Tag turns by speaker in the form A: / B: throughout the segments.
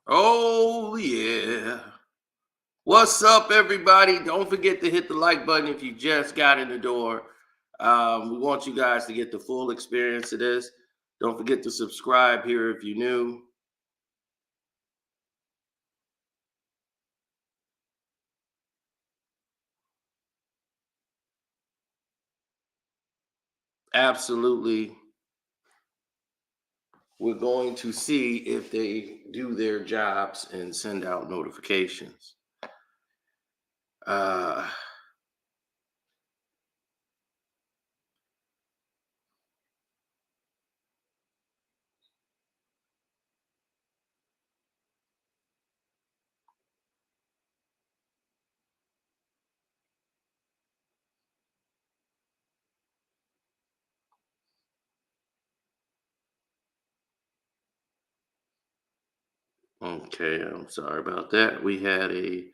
A: Oh, yeah. What's up, everybody? Don't forget to hit the like button if you just got in the door. We want you guys to get the full experience of this. Don't forget to subscribe here if you're new. Absolutely. We're going to see if they do their jobs and send out notifications. Uh, okay, I'm sorry about that. We had a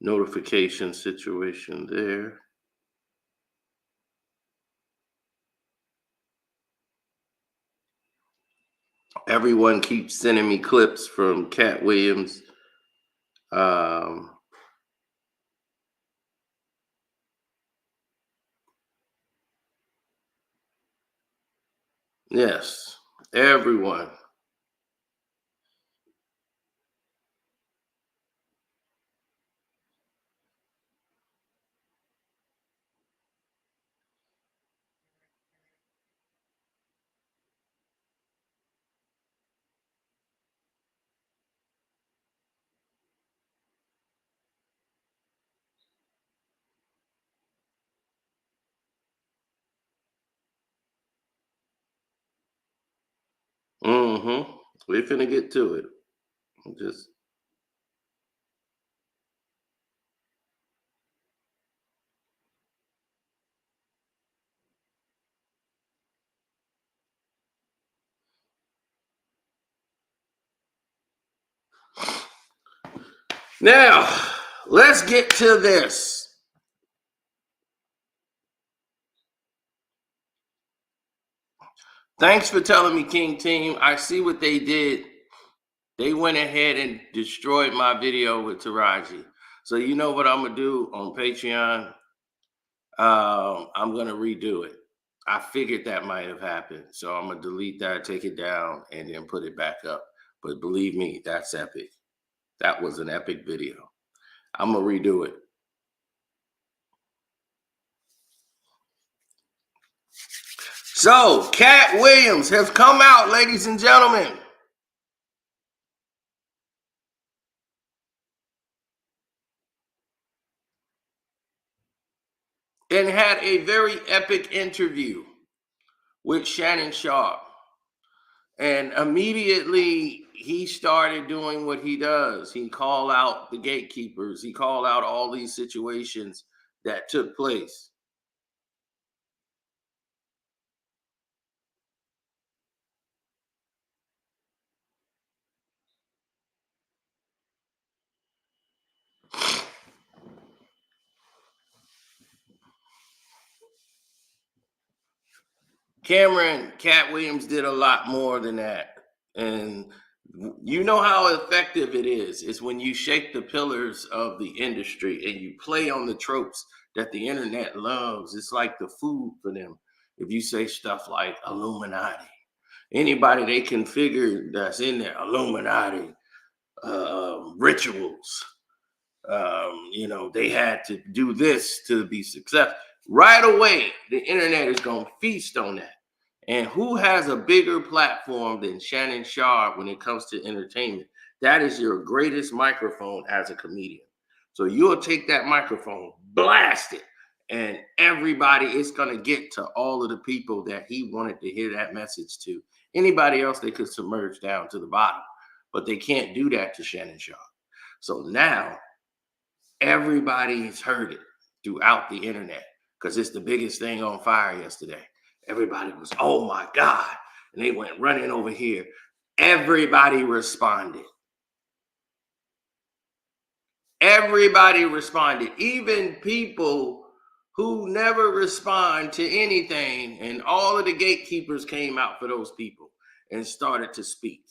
A: notification situation there. Everyone keeps sending me clips from Cat Williams. Um, yes, everyone. Mm-hmm. We're finna get to it. Just now, let's get to this. Thanks for telling me, King Team. I see what they did. They went ahead and destroyed my video with Taraji. So you know what I'm gonna do on Patreon? I'm gonna redo it. I figured that might have happened, so I'm gonna delete that, take it down, and then put it back up. But believe me, that's epic. That was an epic video. I'm gonna redo it. So, Cat Williams has come out, ladies and gentlemen, and had a very epic interview with Shannon Sharpe. And immediately he started doing what he does. He called out the gatekeepers. He called out all these situations that took place. Cameron Cat Williams did a lot more than that. And you know how effective it is. It's when you shake the pillars of the industry and you play on the tropes that the internet loves. It's like the food for them. If you say stuff like Illuminati, anybody they can figure that's in there, Illuminati, rituals. They had to do this to be successful. Right away, the internet is going to feast on that. And who has a bigger platform than Shannon Sharpe when it comes to entertainment? That is your greatest microphone as a comedian. So you'll take that microphone, blast it, and everybody is going to get to all of the people that he wanted to hear that message to. Anybody else they could submerge down to the bottom, but they can't do that to Shannon Sharpe. So now everybody's heard it throughout the internet because it's the biggest thing on fire yesterday. Everybody was, oh my God. And they went running over here. Everybody responded. Everybody responded, even people who never respond to anything. And all of the gatekeepers came out for those people and started to speak.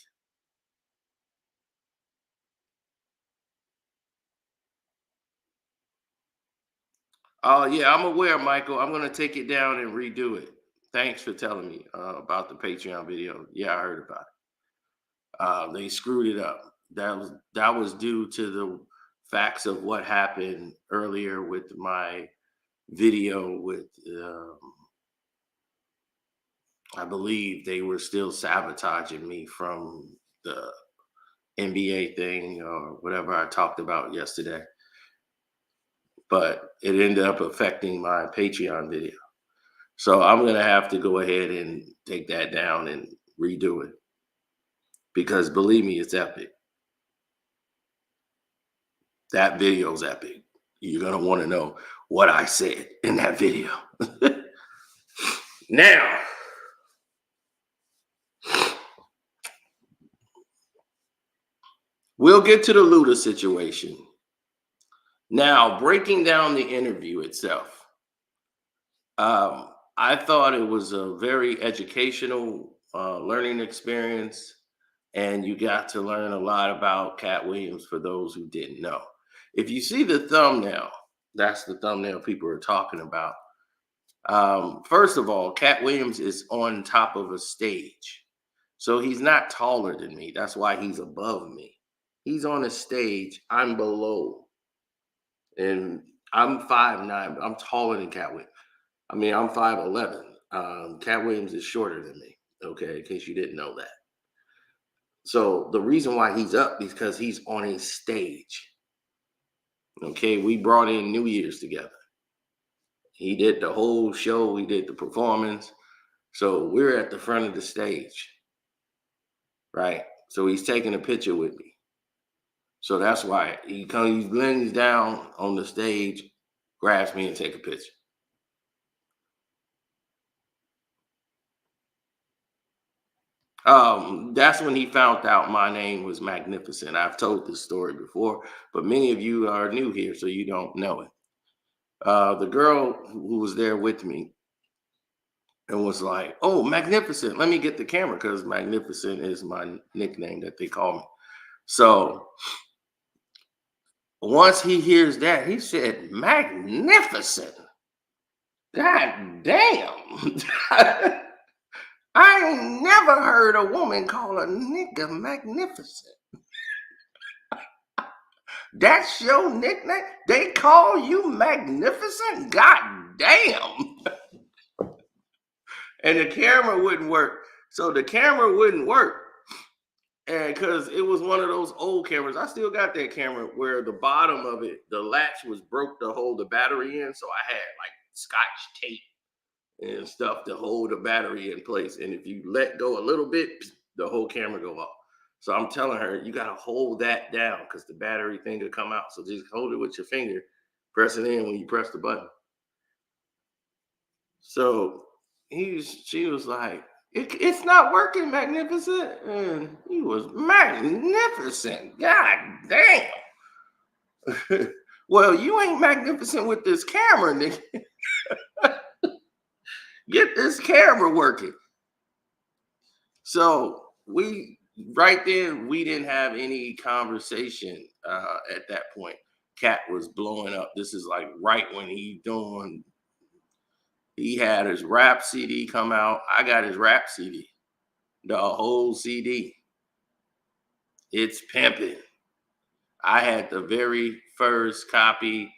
A: Oh, yeah, I'm aware, Michael. I'm going to take it down and redo it. Thanks for telling me about the Patreon video. Yeah, I heard about it. They screwed it up. That was due to the facts of what happened earlier with my video with I believe they were still sabotaging me from the NBA thing or whatever I talked about yesterday. But it ended up affecting my Patreon video. So I'm going to have to go ahead and take that down and redo it because believe me, it's epic. That video's epic. You're going to want to know what I said in that video. Now, we'll get to the Luda situation. Now, breaking down the interview itself, I thought it was a very educational learning experience, and you got to learn a lot about Katt Williams for those who didn't know. If you see the thumbnail, that's the thumbnail people are talking about. First of all, Katt Williams is on top of a stage. So he's not taller than me. That's why he's above me. He's on a stage, I'm below. And I'm 5'9", but I'm taller than Katt Williams. I mean, I'm 5'11". Katt Williams is shorter than me, okay, in case you didn't know that. So the reason why he's up is because he's on a stage. Okay, we brought in New Year's together. He did the whole show, he did the performance. So we're at the front of the stage, right? So he's taking a picture with me. So that's why he leans down on the stage, grabs me and take a picture. That's when he found out my name was Magnificent. I've told this story before, but many of you are new here, so you don't know it. The girl who was there with me and was like, "Oh, Magnificent, let me get the camera," because Magnificent is my nickname that they call me. So once he hears that, he said, "Magnificent. God damn." I ain't never heard a woman call a nigga magnificent. That's your nickname? They call you magnificent? God damn. And the camera wouldn't work. So the camera wouldn't work. And because it was one of those old cameras, I still got that camera where the bottom of it, the latch was broke to hold the battery in. So I had like Scotch tape and stuff to hold the battery in place. And if you let go a little bit, the whole camera go off. So I'm telling her, you got to hold that down because the battery thing will come out. So just hold it with your finger, press it in when you press the button. So she was like, it's not working, Magnificent. And he was magnificent. God damn. Well, you ain't magnificent with this camera, nigga. Get this camera working. So right then, we didn't have any conversation at that point. Katt was blowing up. This is like right when he had his rap CD come out. I got his rap CD, the whole CD. It's pimping. I had the very first copy.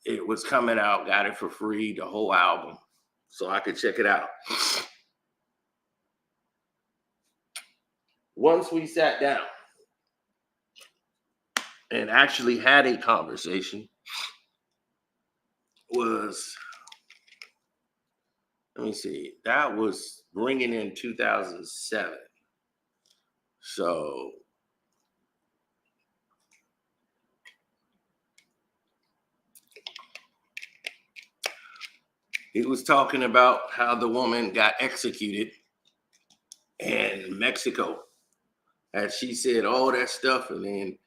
A: It was coming out, got it for free, the whole album, so I could check it out. Once we sat down and actually had a conversation, was, let me see, that was bringing in 2007. So he was talking about how the woman got executed in Mexico. And she said all that stuff, and then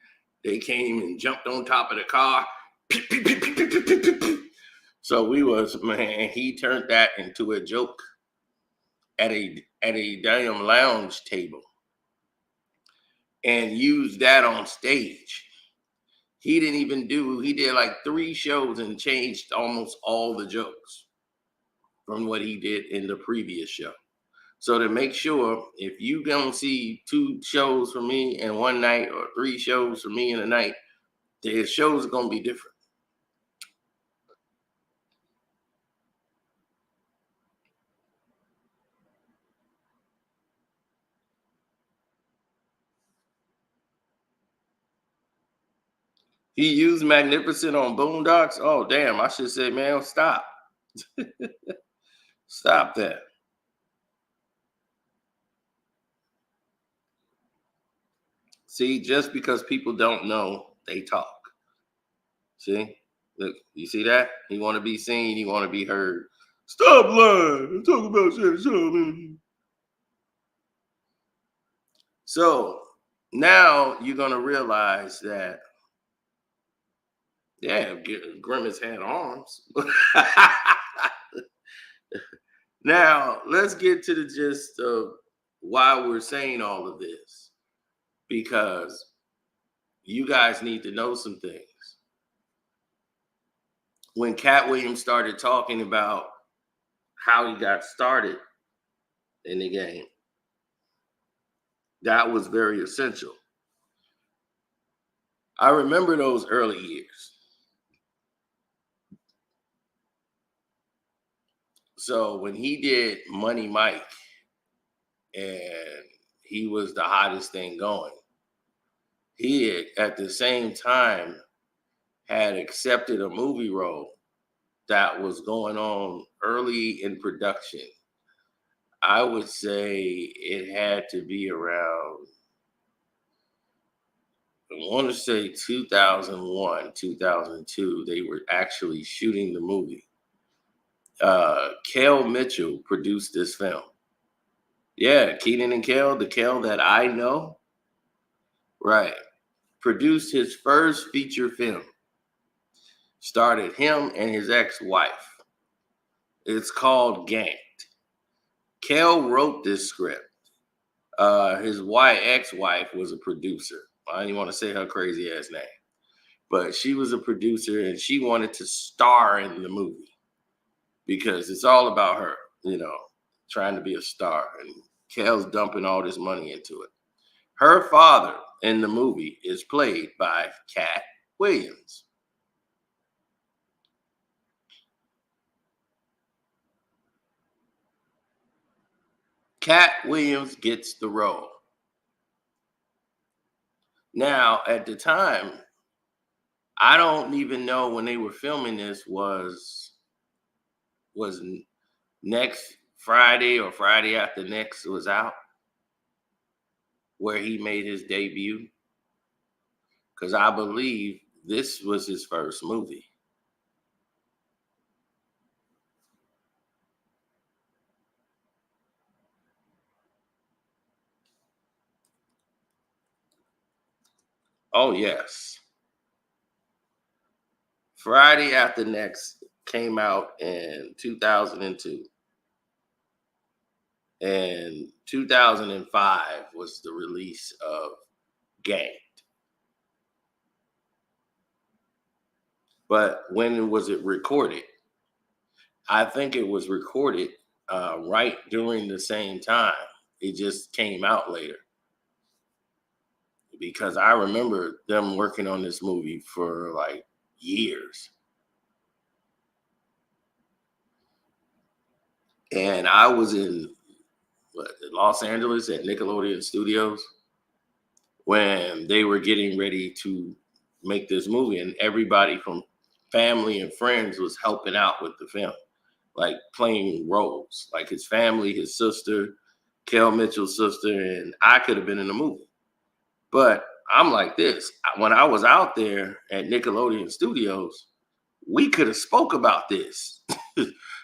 A: they came and jumped on top of the car. So he turned that into a joke at a damn lounge table and used that on stage. He didn't even do, he did like 3 shows and changed almost all the jokes from what he did in the previous show. So to make sure, if you gonna see 2 shows from me in one night or 3 shows from me in a night, the shows are gonna be different. He used Magnificent on Boondocks. Oh damn! I should say, man, stop, stop that. See, just because people don't know, they talk. See, look, you see that? He want to be seen. He want to be heard. Stop lying and talk about Shannon. So now you're gonna realize that, yeah, Grimace had arms. Now let's get to the gist of why we're saying all of this, because you guys need to know some things. When Katt Williams started talking about how he got started in the game, that was very essential. I remember those early years. So when he did Money Mike and he was the hottest thing going, he had, at the same time, had accepted a movie role that was going on early in production. I would say it had to be around, I want to say 2001, 2002, they were actually shooting the movie. Kel Mitchell produced this film. Yeah, Keenan and Kel, the Kel that I know, right, produced his first feature film. Started him and his ex-wife. It's called Ganked. Kel wrote this script. His ex-wife was a producer. I didn't want to say her crazy ass name, but she was a producer and she wanted to star in the movie because it's all about her, you know, trying to be a star. And Kel's dumping all this money into it. Her father in the movie is played by Katt Williams. Katt Williams gets the role. Now, at the time, I don't even know when they were filming this was next Friday or Friday after next was out, where he made his debut, because I believe this was his first movie. Oh yes, Friday after next came out in 2002, and 2005 was the release of Gang. But when was it recorded? I think it was recorded right during the same time. It just came out later, because I remember them working on this movie for like years. And I was in Los Angeles at Nickelodeon Studios when they were getting ready to make this movie, and everybody from family and friends was helping out with the film, like playing roles, like his family, his sister, Kel Mitchell's sister, and I could have been in the movie. But I'm like this. When I was out there at Nickelodeon Studios, we could have spoke about this.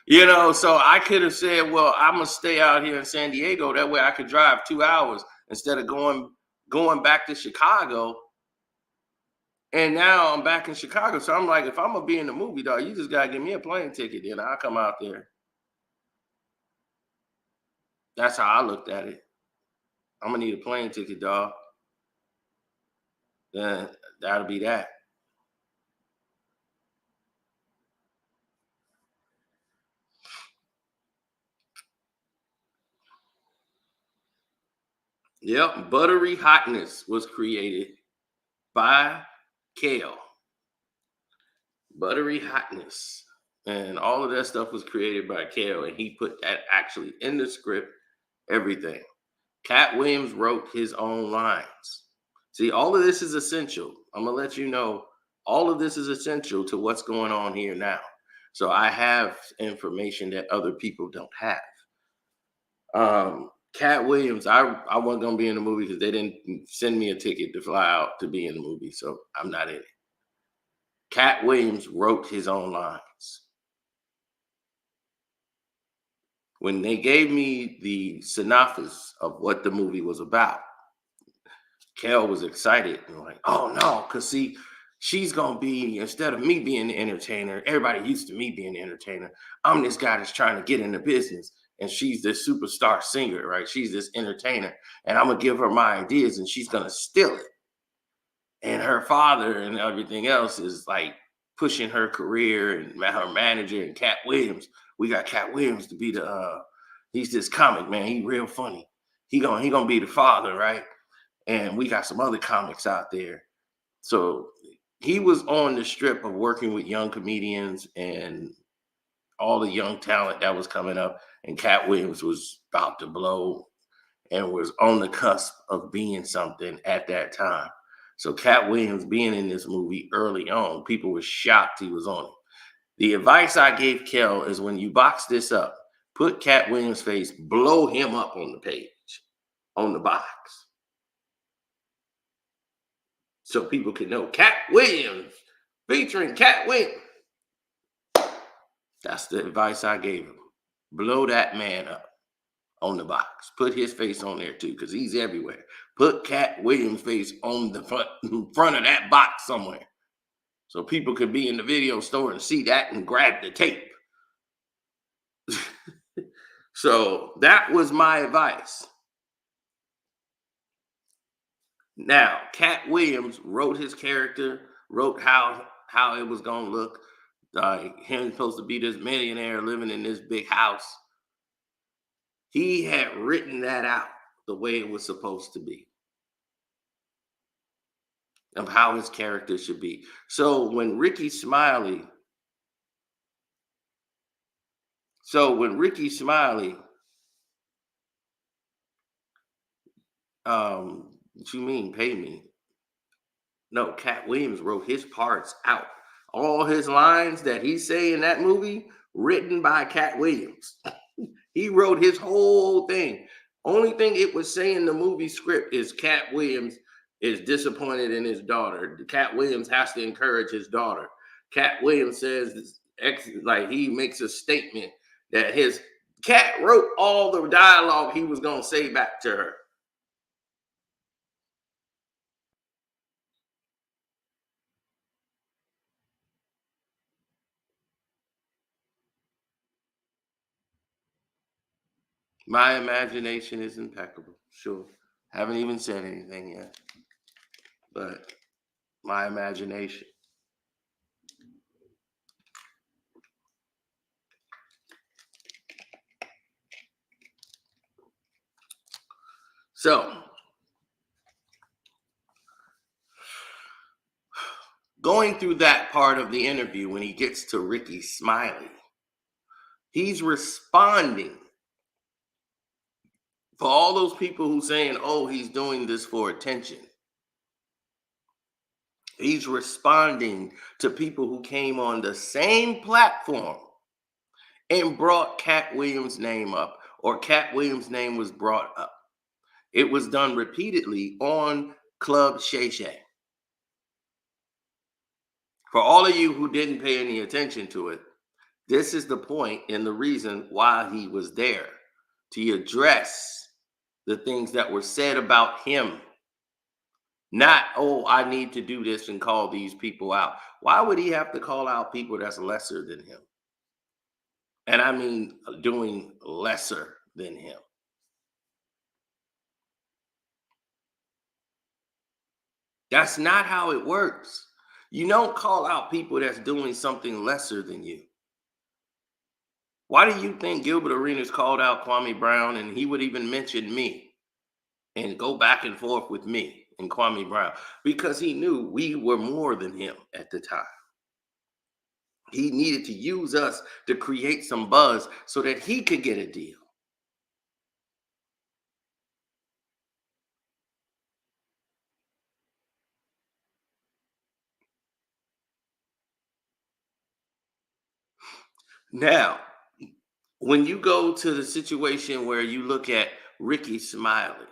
A: So I could have said, well, I'm gonna stay out here in San Diego. That way I could drive 2 hours instead of going back to Chicago. And now I'm back in Chicago. So I'm like, if I'm gonna be in the movie, dog, you just gotta give me a plane ticket, then I'll come out there. That's how I looked at it. I'm gonna need a plane ticket, dog. Then that'll be that. Yep, buttery hotness was created by Kale. Buttery hotness. And all of that stuff was created by Kale, and he put that actually in the script, everything. Cat Williams wrote his own lines. See, all of this is essential. I'm gonna let you know all of this is essential to what's going on here now. So I have information that other people don't have. Cat Williams, I wasn't gonna be in the movie because they didn't send me a ticket to fly out to be in the movie, so I'm not in it. Cat Williams wrote his own lines. When they gave me the synopsis of what the movie was about, Kel was excited and like, oh no, because see, she's gonna be, instead of me being the entertainer, everybody used to me being the entertainer. I'm this guy that's trying to get in the business. And she's this superstar singer, right? She's this entertainer. And I'm gonna give her my ideas and she's gonna steal it. And her father and everything else is like pushing her career and her manager and Cat Williams. We got Cat Williams to be the he's this comic man. He real funny. He gonna be the father, right? And we got some other comics out there. So he was on the strip of working with young comedians and all the young talent that was coming up. And Cat Williams was about to blow and was on the cusp of being something at that time. So Cat Williams being in this movie early on, people were shocked he was on it. The advice I gave Kel is when you box this up, put Cat Williams' face, blow him up on the page, on the box. So people can know Cat Williams featuring Cat Williams. That's the advice I gave him. Blow that man up on the box. Put his face on there too, because he's everywhere. Put Cat Williams' face on the front of that box somewhere. So people could be in the video store and see that and grab the tape. So that was my advice. Now, Cat Williams wrote his character, wrote how it was gonna look. Him supposed to be this millionaire living in this big house. He had written that out the way it was supposed to be, of how his character should be. So when Ricky Smiley, what you mean pay me? No, Cat Williams wrote his parts out. All his lines that he say in that movie, written by Cat Williams. He wrote his whole thing. Only thing it was saying in the movie script is Cat Williams is disappointed in his daughter. Cat Williams has to encourage his daughter. Cat Williams says, like he makes a statement that his Cat wrote all the dialogue he was going to say back to her. My imagination is impeccable. Sure. Haven't even said anything yet. But my imagination. So, going through that part of the interview when he gets to Ricky Smiley, he's responding for all those people who saying, oh, he's doing this for attention. He's responding to people who came on the same platform and brought Cat Williams' name up, or Cat Williams' name was brought up. It was done repeatedly on Club Shay Shay. For all of you who didn't pay any attention to it, this is the point and the reason why he was there, to address the things that were said about him. Not, oh, I need to do this and call these people out. Why would he have to call out people that's lesser than him? And I mean doing lesser than him. That's not how it works. You don't call out people that's doing something lesser than you. Why do you think Gilbert Arenas called out Kwame Brown and he would even mention me? and go back and forth with me and Kwame Brown because he knew we were more than him at the time. He needed to use us to create some buzz so that he could get a deal. Now, when you go to the situation where you look at Ricky Smiley,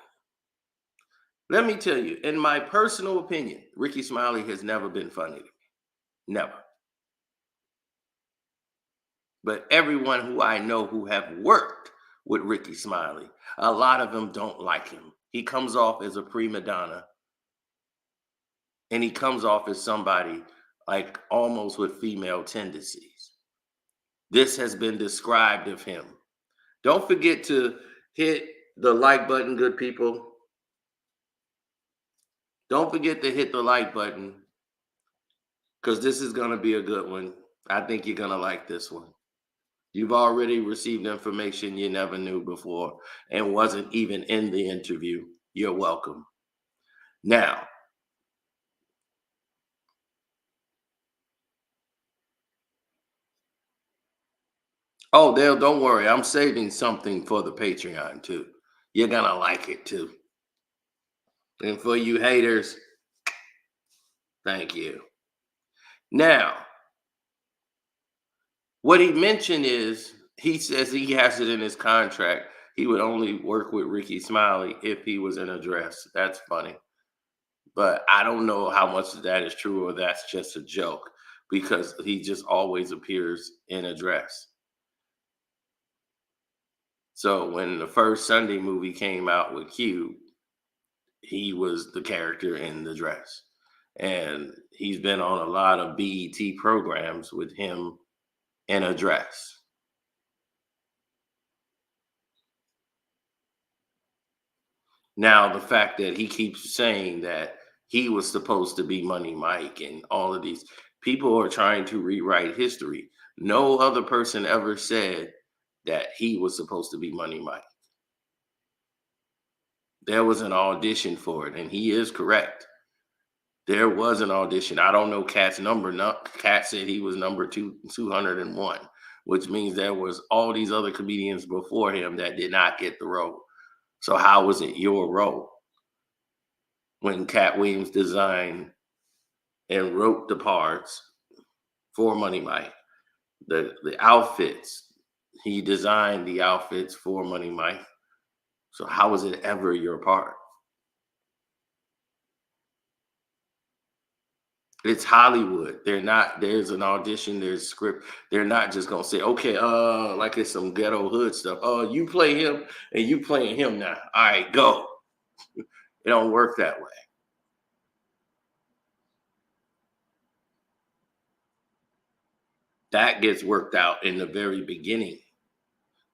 A: let me tell you, in my personal opinion, Ricky Smiley has never been funny to me. Never. But everyone who I know who have worked with Ricky Smiley, a lot of them don't like him. He comes off as a prima donna and he comes off as somebody like almost with female tendencies. This has been described of him. Don't forget to hit the like button, good people. Don't forget to hit the like button because this is going to be a good one. I think you're going to like this one. You've already received information you never knew before and wasn't even in the interview. You're welcome. Now, oh, Dale, don't worry. I'm saving something for the Patreon too. You're going to like it too. And for you haters, thank you. Now, what he mentioned is he says he has it in his contract. He would only work with Ricky Smiley if he was in a dress. That's funny. But I don't know how much of that is true or that's just a joke because he just always appears in a dress. So when the first Sunday movie came out with Q, he was the character in the dress. And he's been on a lot of BET programs with him in a dress. Now, the fact that he keeps saying that he was supposed to be Money Mike and all of these people are trying to rewrite history. No other person ever said that he was supposed to be Money Mike. There was an audition for it, and he is correct. There was an audition. I don't know Katt's number. No, Katt said he was number 201, which means there was all these other comedians before him that did not get the role. So how was it your role? When Katt Williams designed and wrote the parts for Money Mike, the outfits, he designed the outfits for Money Mike. So how was it ever your part? It's Hollywood. They're not, there's an audition, there's a script. They're not just gonna say, okay, like it's some ghetto hood stuff. Oh, you play him and you playing him now. All right, go. It don't work that way. That gets worked out in the very beginning.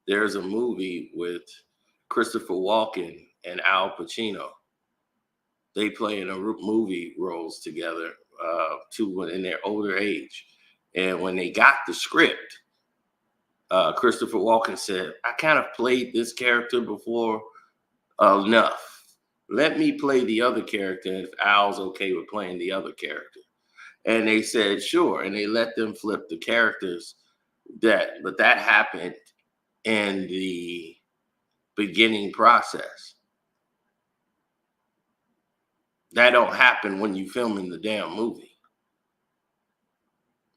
A: There's a movie with Christopher Walken and Al Pacino. They play in a movie roles together to in their older age. And when they got the script, Christopher Walken said, I kind of played this character before enough. Let me play the other character if Al's okay with playing the other character. And they said, sure. And they let them flip the characters but that happened in the beginning process. That don't happen when you filming the damn movie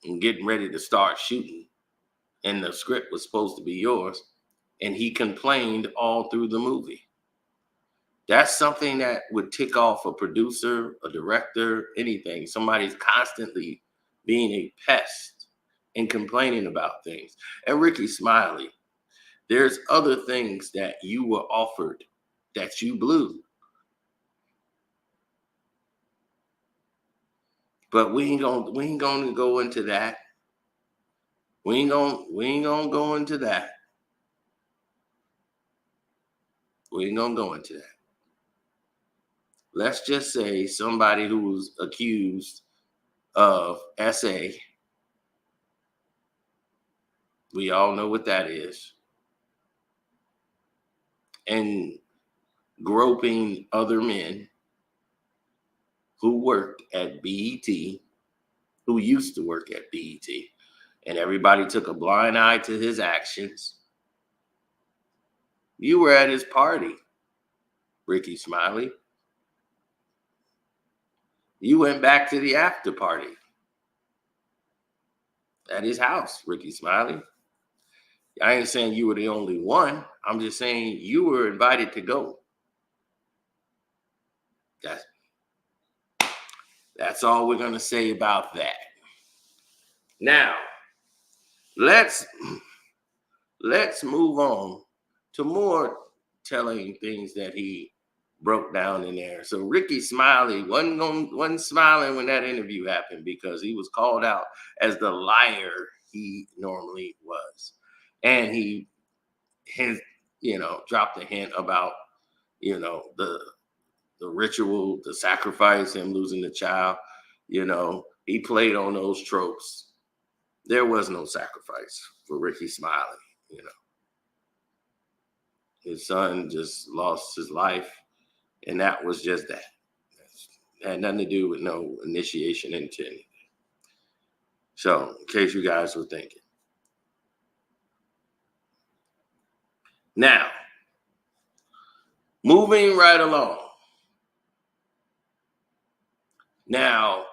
A: and getting ready to start shooting. And the script was supposed to be yours. And he complained all through the movie. That's something that would tick off a producer, a director, anything. Somebody's constantly being a pest and complaining about things. And Ricky Smiley, there's other things that you were offered that you blew. But we ain't gonna go into that. We ain't gonna go into that. We ain't gonna go into that. Let's just say somebody who was accused of SA. We all know what that is. And groping other men who worked at BET, who used to work at BET, and everybody took a blind eye to his actions. You were at his party, Ricky Smiley. You went back to the after party at his house, Ricky Smiley. I ain't saying you were the only one. I'm just saying you were invited to go. That's all we're going to say about that. Now, let's move on to more telling things that he broke down in there. So Ricky Smiley wasn't smiling when that interview happened because he was called out as the liar he normally was. And he dropped a hint about, the ritual, the sacrifice, him losing the child. He played on those tropes. There was no sacrifice for Ricky Smiley. His son just lost his life, and that was just that. It had nothing to do with no initiation into anything. So, in case you guys were thinking. Now, moving right along. Now,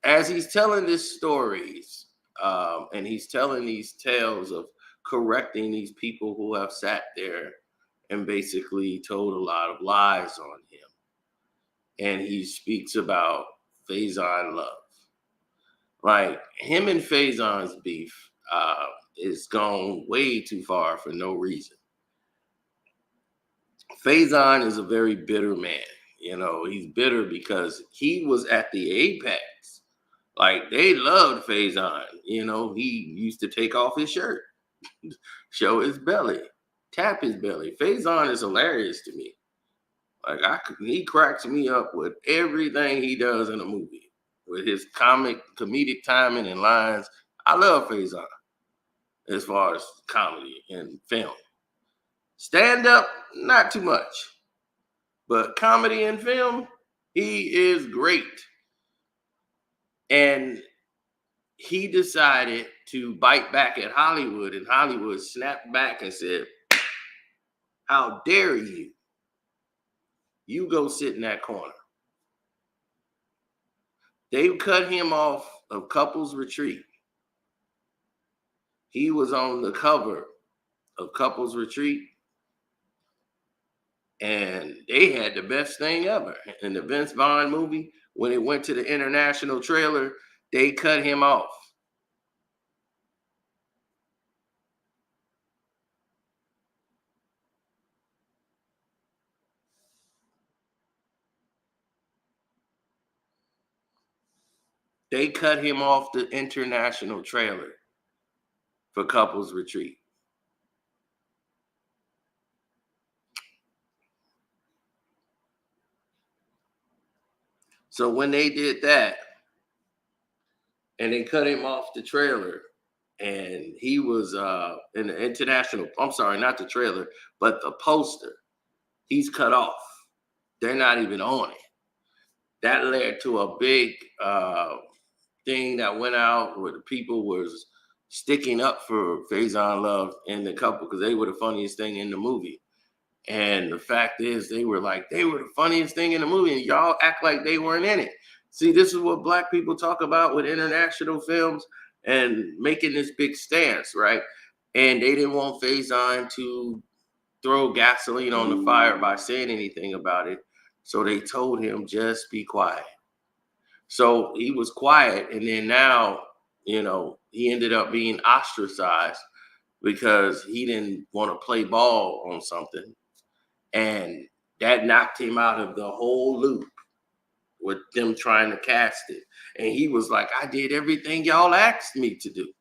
A: as he's telling these stories, and he's telling these tales of correcting these people who have sat there and basically told a lot of lies on him. And he speaks about Faison Love. Like, him and Faison's beef is gone way too far for no reason. Faison is a very bitter man. He's bitter because he was at the apex. Like, they loved Faison. He used to take off his shirt, show his belly, tap his belly. Faison is hilarious to me. Like, he cracks me up with everything he does in a movie, with his comedic timing and lines. I love Faison as far as comedy and film. Stand up, not too much, but comedy and film, he is great. And he decided to bite back at Hollywood, and Hollywood snapped back and said, "How dare you? You go sit in that corner." They cut him off of Couples Retreat. He was on the cover of Couples Retreat, and they had the best thing ever. In the Vince Vaughn movie, when it went to the international trailer, they cut him off. They cut him off the international trailer for Couples Retreat. So when they did that, and they cut him off the trailer, and he was in the international, I'm sorry, not the trailer, but the poster, he's cut off. They're not even on it. That led to a big thing that went out where the people was sticking up for Faison Love and the couple because they were the funniest thing in the movie. And the fact is, they were the funniest thing in the movie, and y'all act like they weren't in it. See, this is what Black people talk about with international films and making this big stance, right? And they didn't want Faison to throw gasoline on the fire by saying anything about it. So they told him, just be quiet. So he was quiet. And then now, he ended up being ostracized because he didn't want to play ball on something. And that knocked him out of the whole loop with them trying to cast it. And he was like, I did everything y'all asked me to do.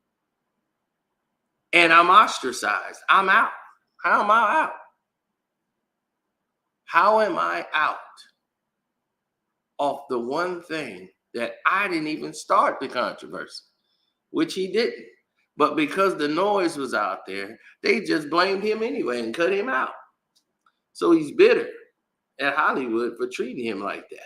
A: And I'm ostracized. I'm out. How am I out? How am I out off the one thing that I didn't even start the controversy, which he didn't. But because the noise was out there, they just blamed him anyway and cut him out. So he's bitter. at Hollywood for treating him like that.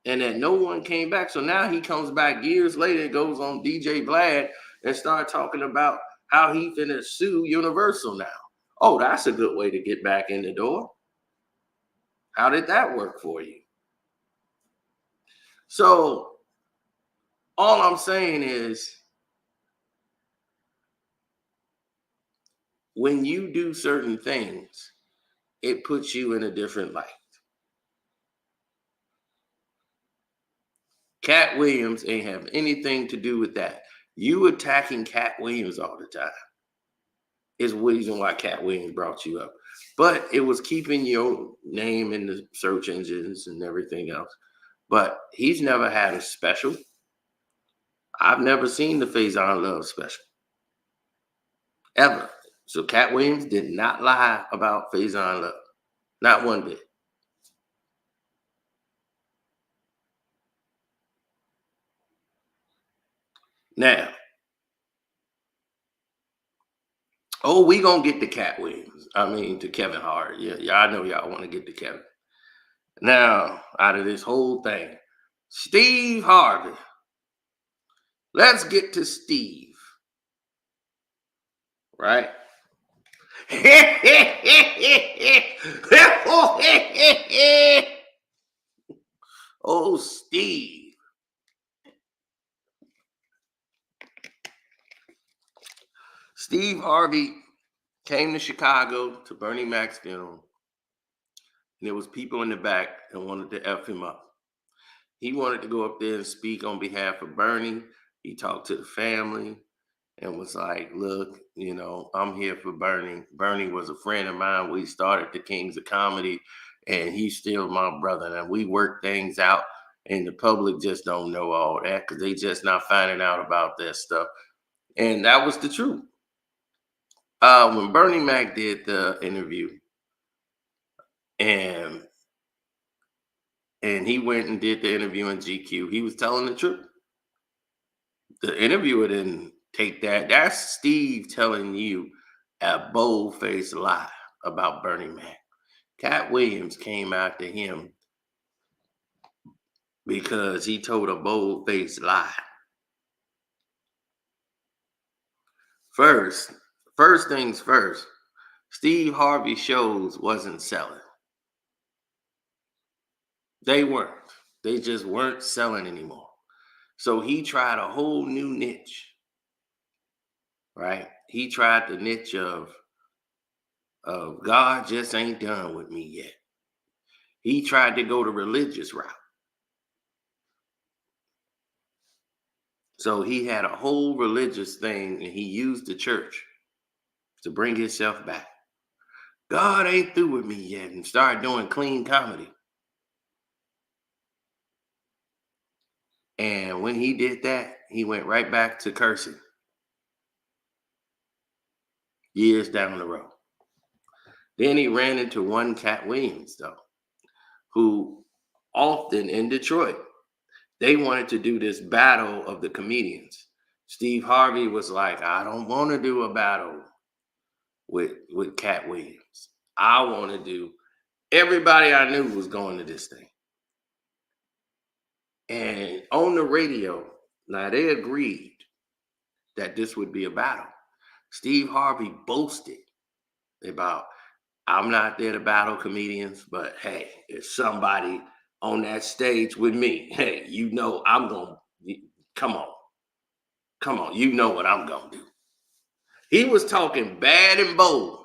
A: And that no one came back. So now he comes back years later and goes on DJ Vlad and start talking about how he finna sue Universal now. Oh, that's a good way to get back in the door. How did that work for you? So all I'm saying is when you do certain things, it puts you in a different light. Katt Williams ain't have anything to do with that. You attacking Katt Williams all the time is the reason why Katt Williams brought you up. But it was keeping your name in the search engines and everything else. But he's never had a special. I've never seen the Faison Love special. Ever. So Katt Williams did not lie about Faison Love. Not one bit. Now, we gonna get to Katt Williams. To Kevin Hart. Yeah, I know y'all want to get to Kevin. Now, out of this whole thing, Steve Harvey. Let's get to Steve. Right? Oh, Steve. Steve Harvey came to Chicago to Bernie Mac's funeral. And there was people in the back that wanted to F him up. He wanted to go up there and speak on behalf of Bernie. He talked to the family and was like, look, I'm here for Bernie. Bernie was a friend of mine. We started the Kings of Comedy, and he's still my brother. And we work things out, and the public just don't know all that because they just not finding out about that stuff. And that was the truth. When Bernie Mac did the interview, and he went and did the interview in GQ, he was telling the truth. The interviewer didn't take that. That's Steve telling you a bold-faced lie about Bernie Mac. Katt Williams came after him because he told a bold-faced lie. First things first, Steve Harvey shows wasn't selling. They weren't. They just weren't selling anymore. So he tried a whole new niche, right? He tried the niche of God just ain't done with me yet. He tried to go the religious route. So he had a whole religious thing, and he used the church to bring himself back. God ain't through with me yet, and started doing clean comedy. And when he did that, he went right back to cursing years down the road. Then he ran into one Katt Williams, though, who often in Detroit, they wanted to do this battle of the comedians. Steve Harvey was like, I don't want to do a battle with Katt Williams. I want to do, everybody I knew was going to this thing. And on the radio, now they agreed that this would be a battle. Steve Harvey boasted about, I'm not there to battle comedians, but hey, if somebody on that stage with me, hey, I'm going to, come on, you know what I'm going to do. He was talking bad and bold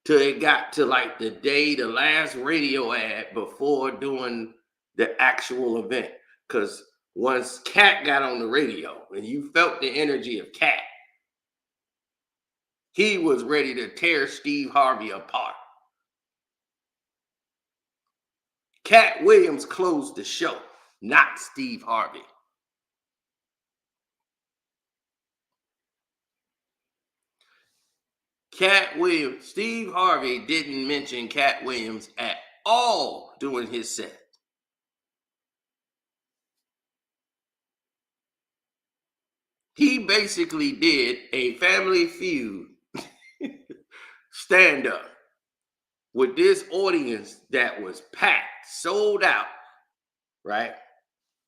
A: till it got to like the last radio ad before doing the actual event. Because once Katt got on the radio and you felt the energy of Katt, he was ready to tear Steve Harvey apart. Katt Williams closed the show, not Steve Harvey. Katt Williams, Steve Harvey didn't mention Katt Williams at all during his set. He basically did a Family Feud stand up with this audience that was packed, sold out, right?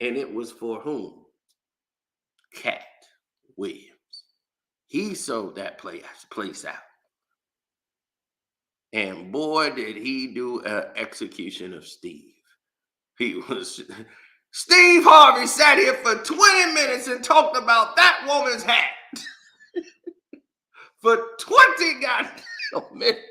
A: And it was for whom? Katt Williams. He sold that place out. And boy, did he do an execution of Steve. He was Steve Harvey sat here for 20 minutes and talked about that woman's hat for 20 goddamn minutes.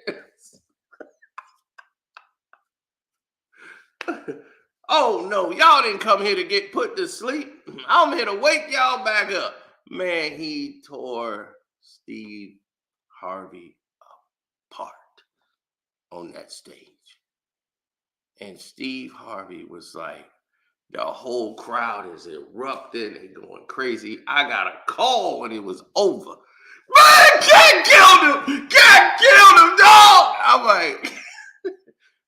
A: Oh no, y'all didn't come here to get put to sleep. I'm here to wake y'all back up. Man, he tore Steve Harvey apart on that stage. And Steve Harvey was like, the whole crowd is erupting and going crazy. I got a call when it was over. Man, Katt killed him! Katt killed him, dog! I'm like,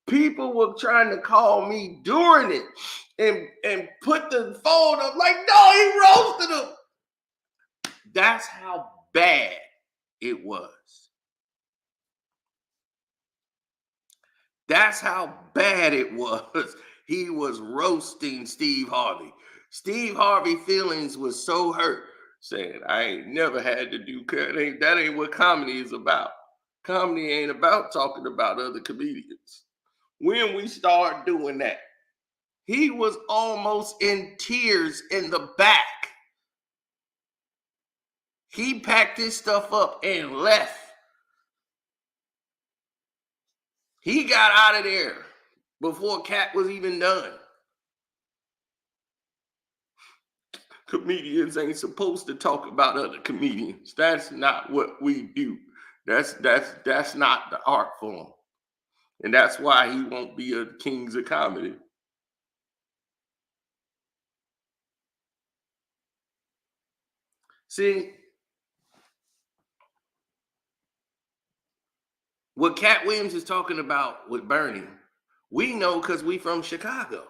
A: people were trying to call me during it and put the phone up like, no, he roasted him. That's how bad it was. That's how bad it was. He was roasting Steve Harvey. Steve Harvey feelings was so hurt, saying, I ain't never had to do that ain't what comedy is about. Comedy ain't about talking about other comedians. When we start doing that, he was almost in tears in the back. He packed his stuff up and left. He got out of there before Katt was even done. Comedians ain't supposed to talk about other comedians. That's not what we do. That's not the art form. And that's why he won't be a Kings of Comedy. See, what Katt Williams is talking about with Bernie, we know because we from Chicago.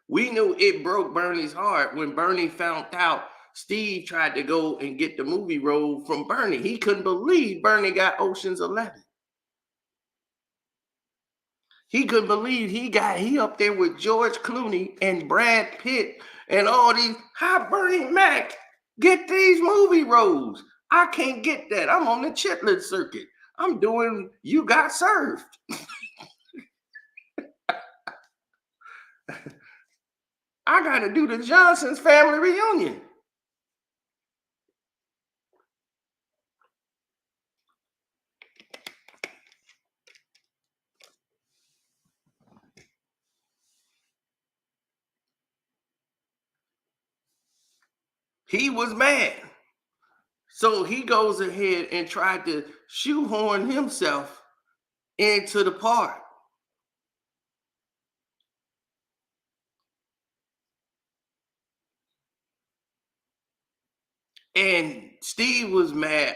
A: We knew it broke Bernie's heart when Bernie found out Steve tried to go and get the movie role from Bernie. He couldn't believe Bernie got Ocean's 11. He couldn't believe he up there with George Clooney and Brad Pitt and all these. How Bernie Mac get these movie roles? I can't get that. I'm on the chitlin circuit. I'm doing You Got Served. I got to do the Johnson's family reunion. He was mad. So he goes ahead and tried to shoehorn himself into the part. And Steve was mad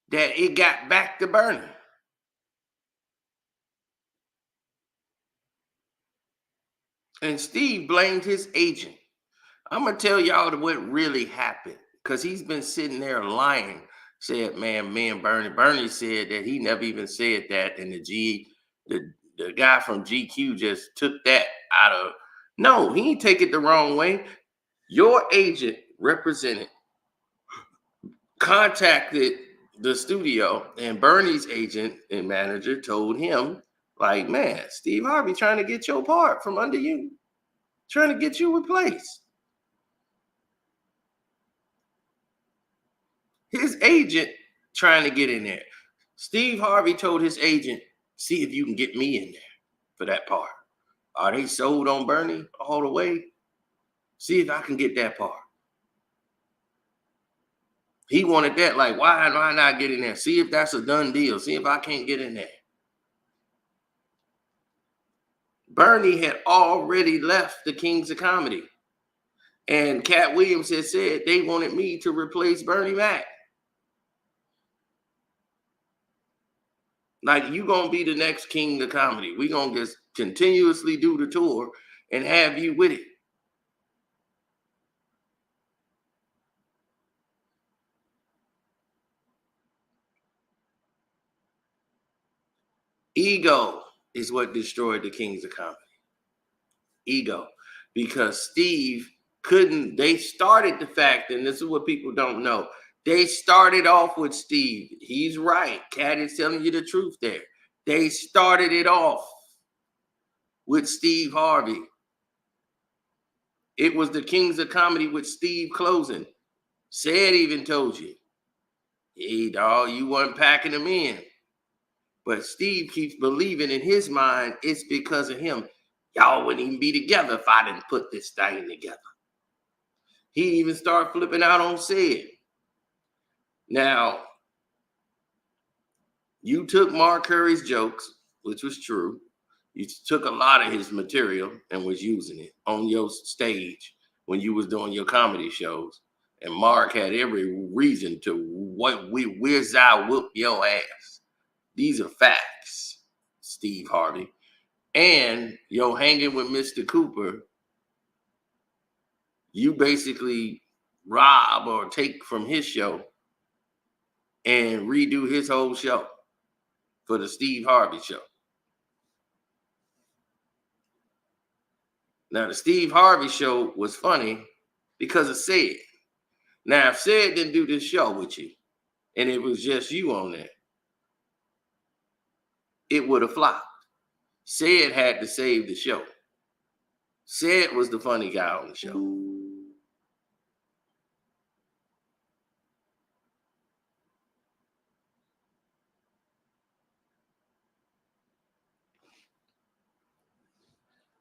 A: that it got back to Bernie. And Steve blamed his agent. I'm going to tell y'all what really happened because he's been sitting there lying. Said, man, me and Bernie said that he never even said that. And the guy from GQ just took that out of. No, he didn't take it the wrong way. Your agent represented contacted the studio, and Bernie's agent and manager told him, like, man, Steve Harvey trying to get your part from under you, trying to get you replaced. His agent trying to get in there. Steve Harvey told his agent, see if you can get me in there for that part. Are they sold on Bernie all the way? See if I can get that part. He wanted that, like, why not get in there? See if that's a done deal. See if I can't get in there. Bernie had already left the Kings of Comedy. And Katt Williams had said they wanted me to replace Bernie Mac. Like, you gonna be the next King of Comedy. We gonna just continuously do the tour and have you with it. Ego. is what destroyed the Kings of Comedy. Ego. Because Steve couldn't, they started the fact, and this is what people don't know. They started off with Steve. He's right. Katt is telling you the truth there. They started it off with Steve Harvey. It was the Kings of Comedy with Steve closing. Said even told you, hey, dog, you weren't packing them in. But Steve keeps believing in his mind it's because of him. Y'all wouldn't even be together if I didn't put this thing together. He even started flipping out on Sid. Now, you took Mark Curry's jokes, which was true. You took a lot of his material and was using it on your stage when you was doing your comedy shows. And Mark had every reason to whiz out, whoop your ass. These are facts, Steve Harvey. And yo, hanging with Mr. Cooper, you basically rob or take from his show and redo his whole show for the Steve Harvey show. Now, the Steve Harvey show was funny because of Sid. Now, if Sid didn't do this show with you and it was just you on there, it would have flopped. Sid had to save the show. Sid was the funny guy on the show.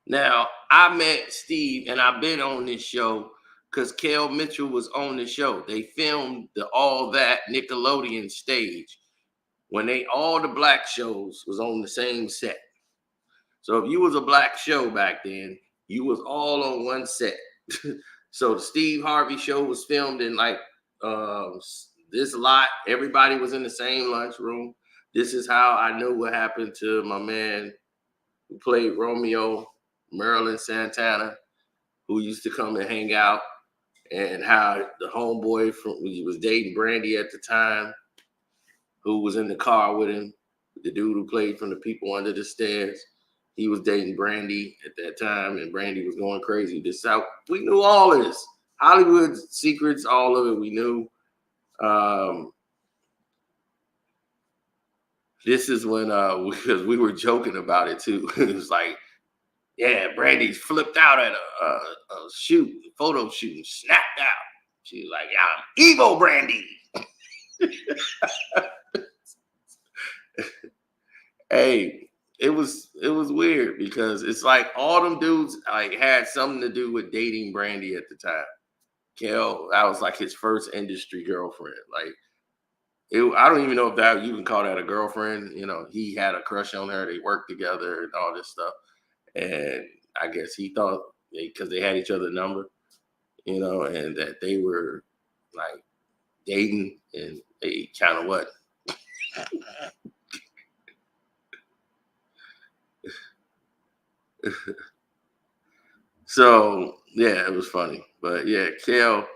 A: Now, I met Steve and I've been on this show because Kel Mitchell was on the show. They filmed the All That Nickelodeon stage when all the black shows was on the same set. So if you was a black show back then, you was all on one set. So the Steve Harvey show was filmed in like this lot. Everybody was in the same lunchroom. This is how I knew what happened to my man who played Romeo, Marilyn Santana, who used to come and hang out, and how the homeboy he was dating Brandy at the time, who was in the car with him, the dude who played from the People Under the Stairs. He was dating Brandy at that time, and Brandy was going crazy. We knew all of this. Hollywood secrets, all of it we knew. This is when, because we were joking about it too. It was like, yeah, Brandy flipped out at a photo shoot, and snapped out. She was like, yeah, I'm evil Brandy. Hey, it was weird because it's like all them dudes like had something to do with dating Brandy at the time. Kel, that was like his first industry girlfriend. Like, I don't even know if that you can call that a girlfriend. You know, he had a crush on her. They worked together and all this stuff. And I guess he thought because they had each other's number, you know, and that they were like dating, and they kind of what. So yeah, it was funny, but yeah, Kel.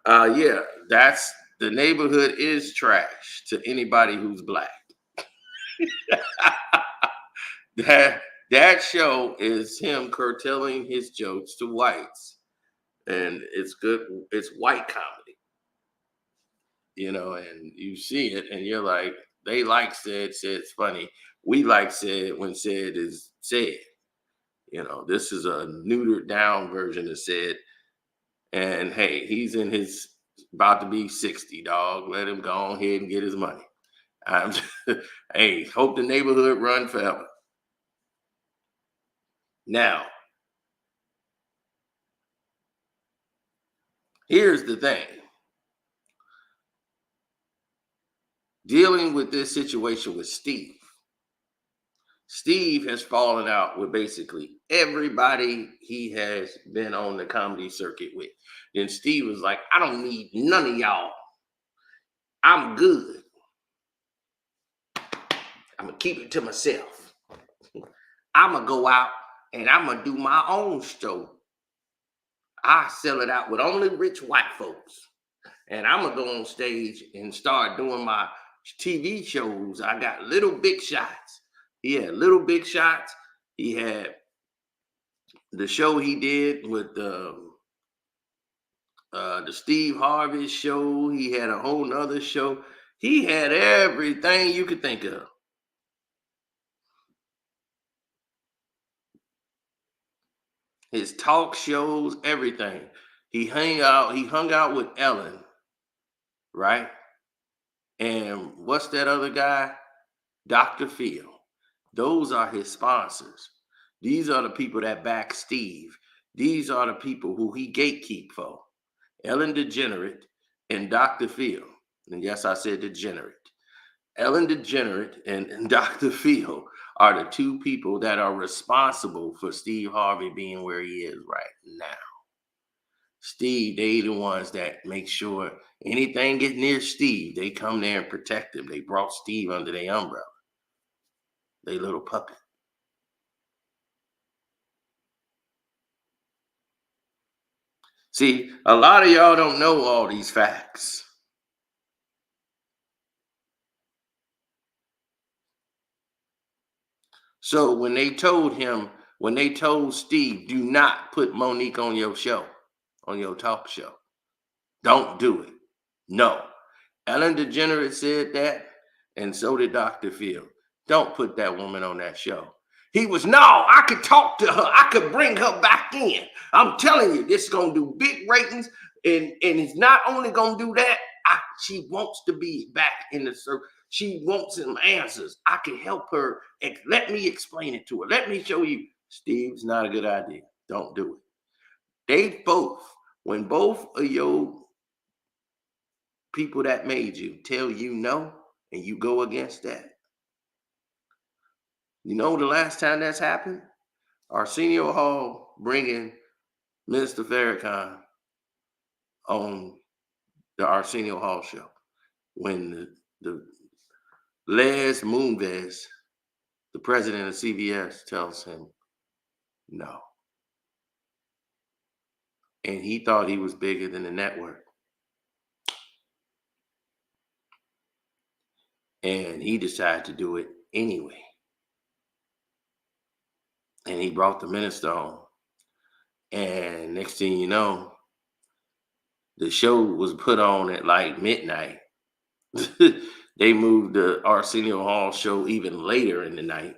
A: Yeah, that's the neighborhood is trash to anybody who's black. that show is him curtailing his jokes to whites, and it's good. It's white comedy, you know, and you see it, and you're like, they like Said's funny. We like Said when Said is Said. You know, this is a neutered down version of Said. And hey, he's in his about to be 60, dog. Let him go ahead and get his money. I'm hey, hope the neighborhood run forever. Now, here's the thing. Dealing with this situation with Steve. Steve has fallen out with basically everybody he has been on the comedy circuit with. Then Steve was like, I don't need none of y'all. I'm good. I'm going to keep it to myself. I'm going to go out and I'm going to do my own show. I sell it out with only rich white folks. And I'm going to go on stage and start doing my TV shows. I got little big shots. He had Little Big Shots. He had the show he did with the Steve Harvey show. He had a whole nother show. He had everything you could think of. His talk shows, everything. He hung out with Ellen, right? And what's that other guy? Dr. Phil. Those are his sponsors. These are the people that back Steve. These are the people who he gatekeep for. Ellen DeGenerate and Dr. Phil. And yes, I said degenerate. Ellen DeGenerate and Dr. Phil are the two people that are responsible for Steve Harvey being where he is right now. Steve, they the ones that make sure anything gets near Steve, they come there and protect him. They brought Steve under their umbrella. They little puppet. See, a lot of y'all don't know all these facts. So when they told Steve, do not put Monique on your show, on your talk show. Don't do it. No. Ellen DeGeneres said that, and so did Dr. Phil. Don't put that woman on that show. He was, no, I could talk to her. I could bring her back in. I'm telling you, this is going to do big ratings. And it's not only going to do that, she wants to be back in the circle. She wants some answers. I can help her. Let me explain it to her. Let me show you. Steve's not a good idea. Don't do it. They both, when both of your people that made you tell you no, and you go against that. You know the last time that's happened? Arsenio Hall bringing Mr. Farrakhan on the Arsenio Hall show when the Les Moonves, the president of CBS, tells him no. And he thought he was bigger than the network. And he decided to do it anyway. And he brought the minister on. And next thing you know, the show was put on at like midnight. They moved the Arsenio Hall show even later in the night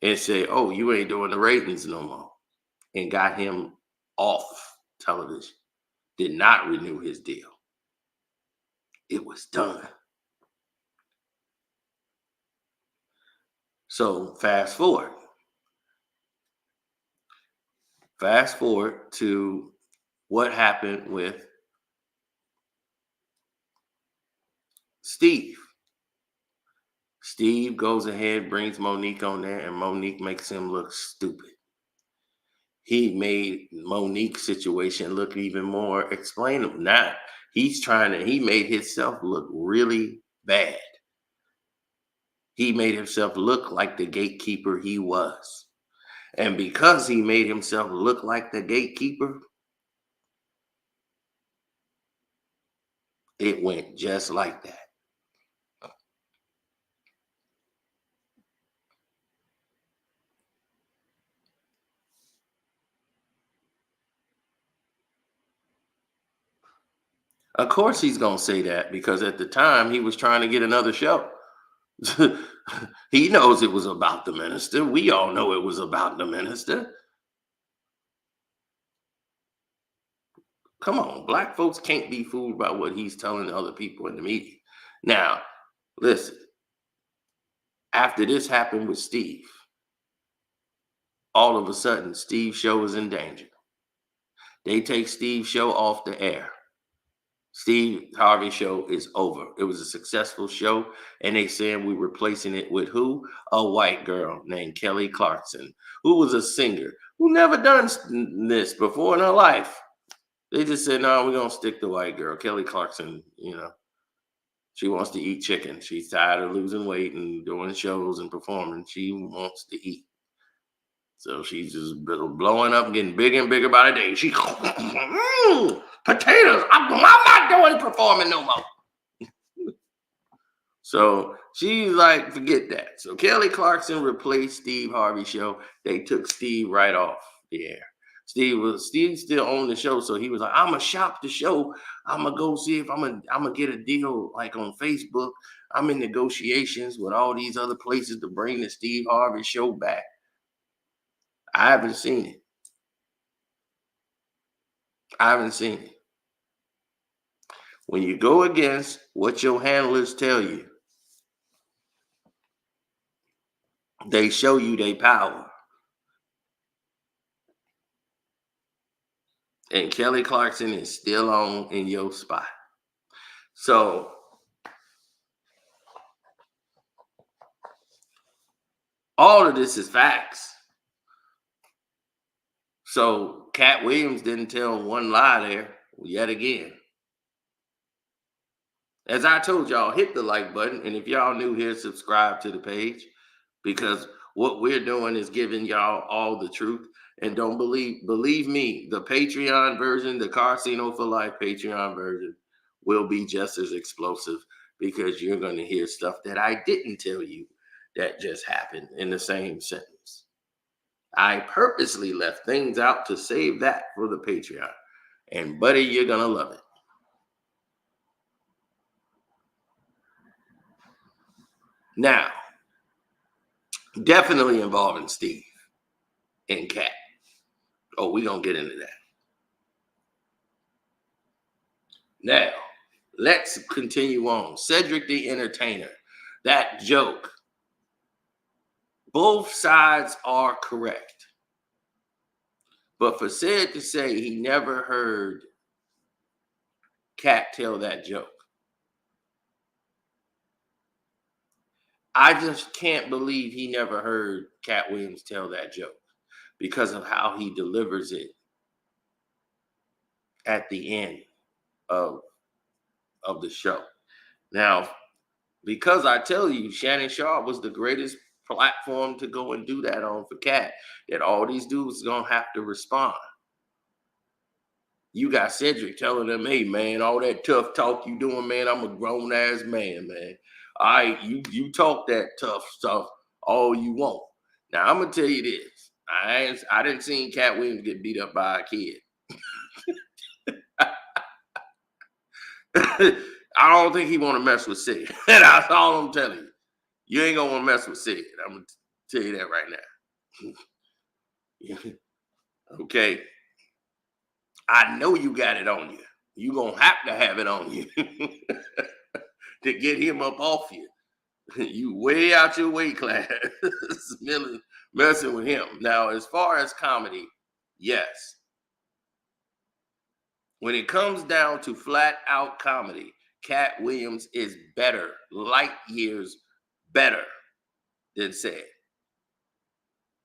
A: and say, oh, you ain't doing the ratings no more. And got him off television. Did not renew his deal. It was done. So fast forward. Fast forward to what happened with Steve. Steve goes ahead, brings Monique on there, and Monique makes him look stupid. He made Monique's situation look even more explainable. Now he made himself look really bad. He made himself look like the gatekeeper he was. And because he made himself look like the gatekeeper, it went just like that. Of course he's going to say that because at the time he was trying to get another show. He knows it was about the minister. We all know it was about the minister. Come on, black folks can't be fooled by what he's telling other people in the media. Now, listen, after this happened with Steve, all of a sudden, Steve's show is in danger. They take Steve's show off the air. Steve Harvey show is over. It was a successful show, and they saying we're replacing it with who? A white girl named Kelly Clarkson, who was a singer who never done this before in her life. They just said, no, we're going to stick to white girl. Kelly Clarkson, she wants to eat chicken. She's tired of losing weight and doing shows and performing. She wants to eat. So she's just blowing up, getting bigger and bigger by the day. She, potatoes. I'm not doing performing no more. So she's like, forget that. So Kelly Clarkson replaced Steve Harvey show. They took Steve right off the air. Steve still owned the show, so he was like, I'm gonna shop the show. I'm gonna go see if I'm gonna get a deal like on Facebook. I'm in negotiations with all these other places to bring the Steve Harvey show back. I haven't seen it. I haven't seen it. When you go against what your handlers tell you, they show you their power. And Kelly Clarkson is still on in your spot. So all of this is facts. So Katt Williams didn't tell one lie there yet again. As I told y'all, hit the like button. And if y'all new here, subscribe to the page, because what we're doing is giving y'all all the truth. And don't believe me, the Patreon version, the Karceno for Life Patreon version, will be just as explosive, because you're going to hear stuff that I didn't tell you that just happened in the same sentence. I purposely left things out to save that for the Patreon. And buddy, you're going to love it. Now, definitely involving Steve and Katt. Oh, we're going to get into that. Now, let's continue on. Cedric the Entertainer. That joke. Both sides are correct. But for Ced to say he never heard Katt tell that joke, I just can't believe he never heard Katt Williams tell that joke, because of how he delivers it at the end of the show. Now, because I tell you, Shannon Sharpe was the greatest platform to go and do that on for Katt, that all these dudes gonna have to respond. You got Cedric telling them, hey man, all that tough talk you doing, man, I'm a grown ass man, man. All right, you talk that tough stuff all you want. Now I'm gonna tell you this. I didn't see Katt Williams get beat up by a kid. I don't think he want to mess with Sid. That's all I'm telling you. You ain't gonna want to mess with Sid. I'm gonna tell you that right now. Okay. I know you got it on you. You gonna have to have it on you to get him up off you. You way out your weight class, messing with him. Now, as far as comedy, yes. When it comes down to flat out comedy, Katt Williams is better, light years better than Ced.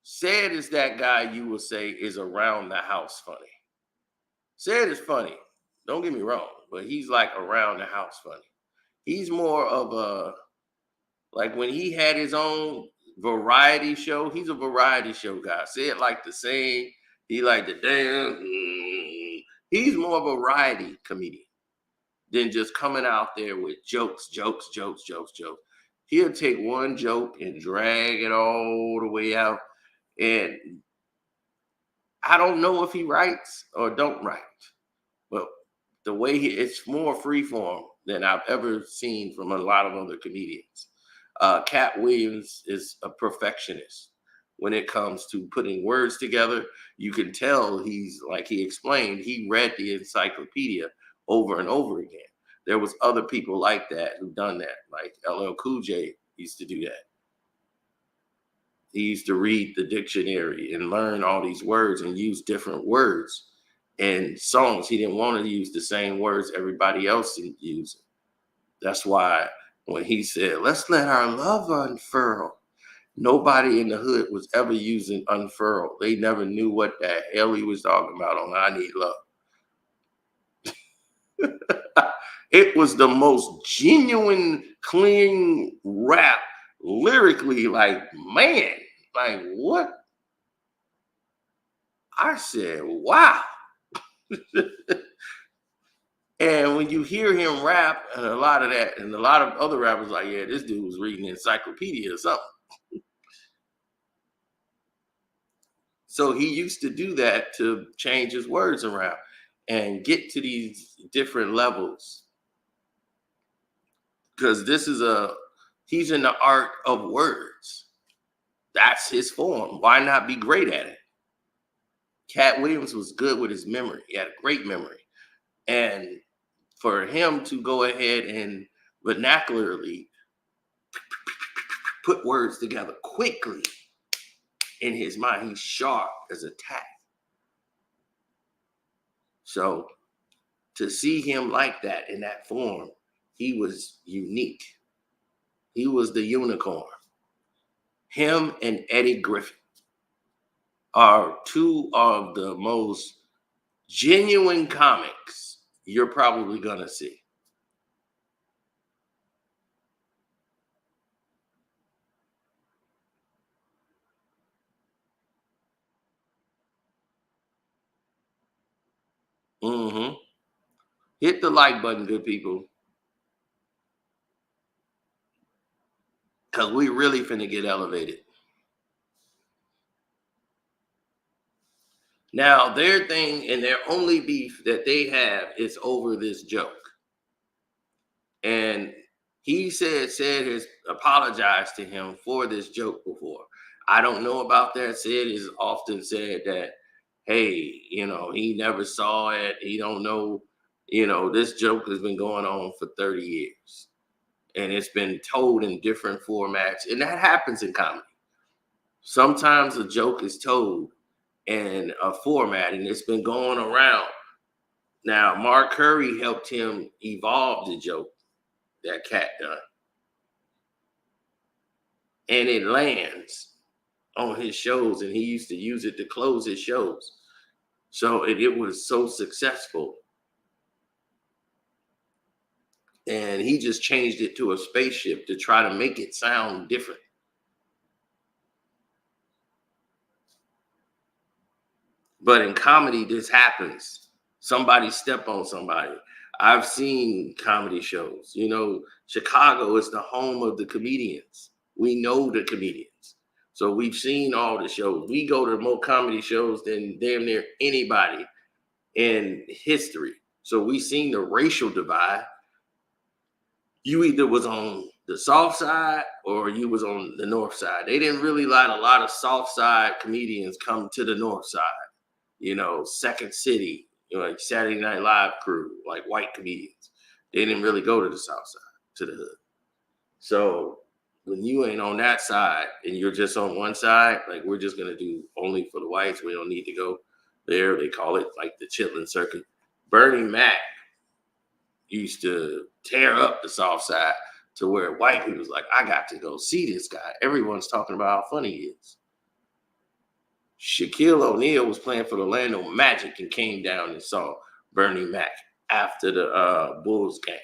A: Ced is that guy you will say is around the house funny. Ced is funny, don't get me wrong, but he's like around the house funny. He's more of a, like when he had his own variety show, he's a variety show guy. Ced like to sing, he like to dance. He's more of a variety comedian than just coming out there with jokes. He'll take one joke and drag it all the way out. And I don't know if he writes or don't write, but the way it's more freeform than I've ever seen from a lot of other comedians. Katt Williams is a perfectionist when it comes to putting words together. You can tell he's, like he explained, he read the encyclopedia over and over again. There was other people like that who done that, like LL Cool J used to do that. He used to read the dictionary and learn all these words and use different words in songs. He didn't want to use the same words everybody else used. That's why when he said, let's let our love unfurl, nobody in the hood was ever using unfurl. They never knew what the hell he was talking about on I Need Love. It was the most genuine, clean rap lyrically, like, man, like what? I said, wow. And when you hear him rap and a lot of that, and a lot of other rappers like, yeah, this dude was reading encyclopedia or something. So he used to do that to change his words around and get to these different levels. Because he's in the art of words. That's his form. Why not be great at it? Katt Williams was good with his memory. He had a great memory. And for him to go ahead and vernacularly put words together quickly in his mind, he's sharp as a tack. So to see him like that in that form, he was unique. He was the unicorn. Him and Eddie Griffin are two of the most genuine comics you're probably gonna see. Mm-hmm. Hit the like button, good people, because we really finna get elevated. Now, their thing and their only beef that they have is over this joke. And he said has apologized to him for this joke before. I don't know about that. Sid has often said that, hey, he never saw it. He don't know, this joke has been going on for 30 years. And it's been told in different formats. And that happens in comedy. Sometimes a joke is told in a format and it's been going around. Now, Mark Curry helped him evolve the joke that Katt done. And it lands on his shows, and he used to use it to close his shows. So it was so successful. And he just changed it to a spaceship to try to make it sound different. But in comedy, this happens. Somebody step on somebody. I've seen comedy shows. Chicago is the home of the comedians. We know the comedians. So we've seen all the shows. We go to more comedy shows than damn near anybody in history. So we've seen the racial divide. You either was on the soft side or you was on the north side. They didn't really let a lot of soft side comedians come to the north side. Second City, like Saturday Night Live crew, like white comedians. They didn't really go to the south side, to the hood. So when you ain't on that side and you're just on one side, like we're just gonna do only for the whites. We don't need to go there. They call it like the chitlin circuit. Bernie Mac used to tear up the soft side to where white people was like, I got to go see this guy. Everyone's talking about how funny he is. Shaquille O'Neal was playing for the Orlando Magic and came down and saw Bernie Mac after the Bulls game.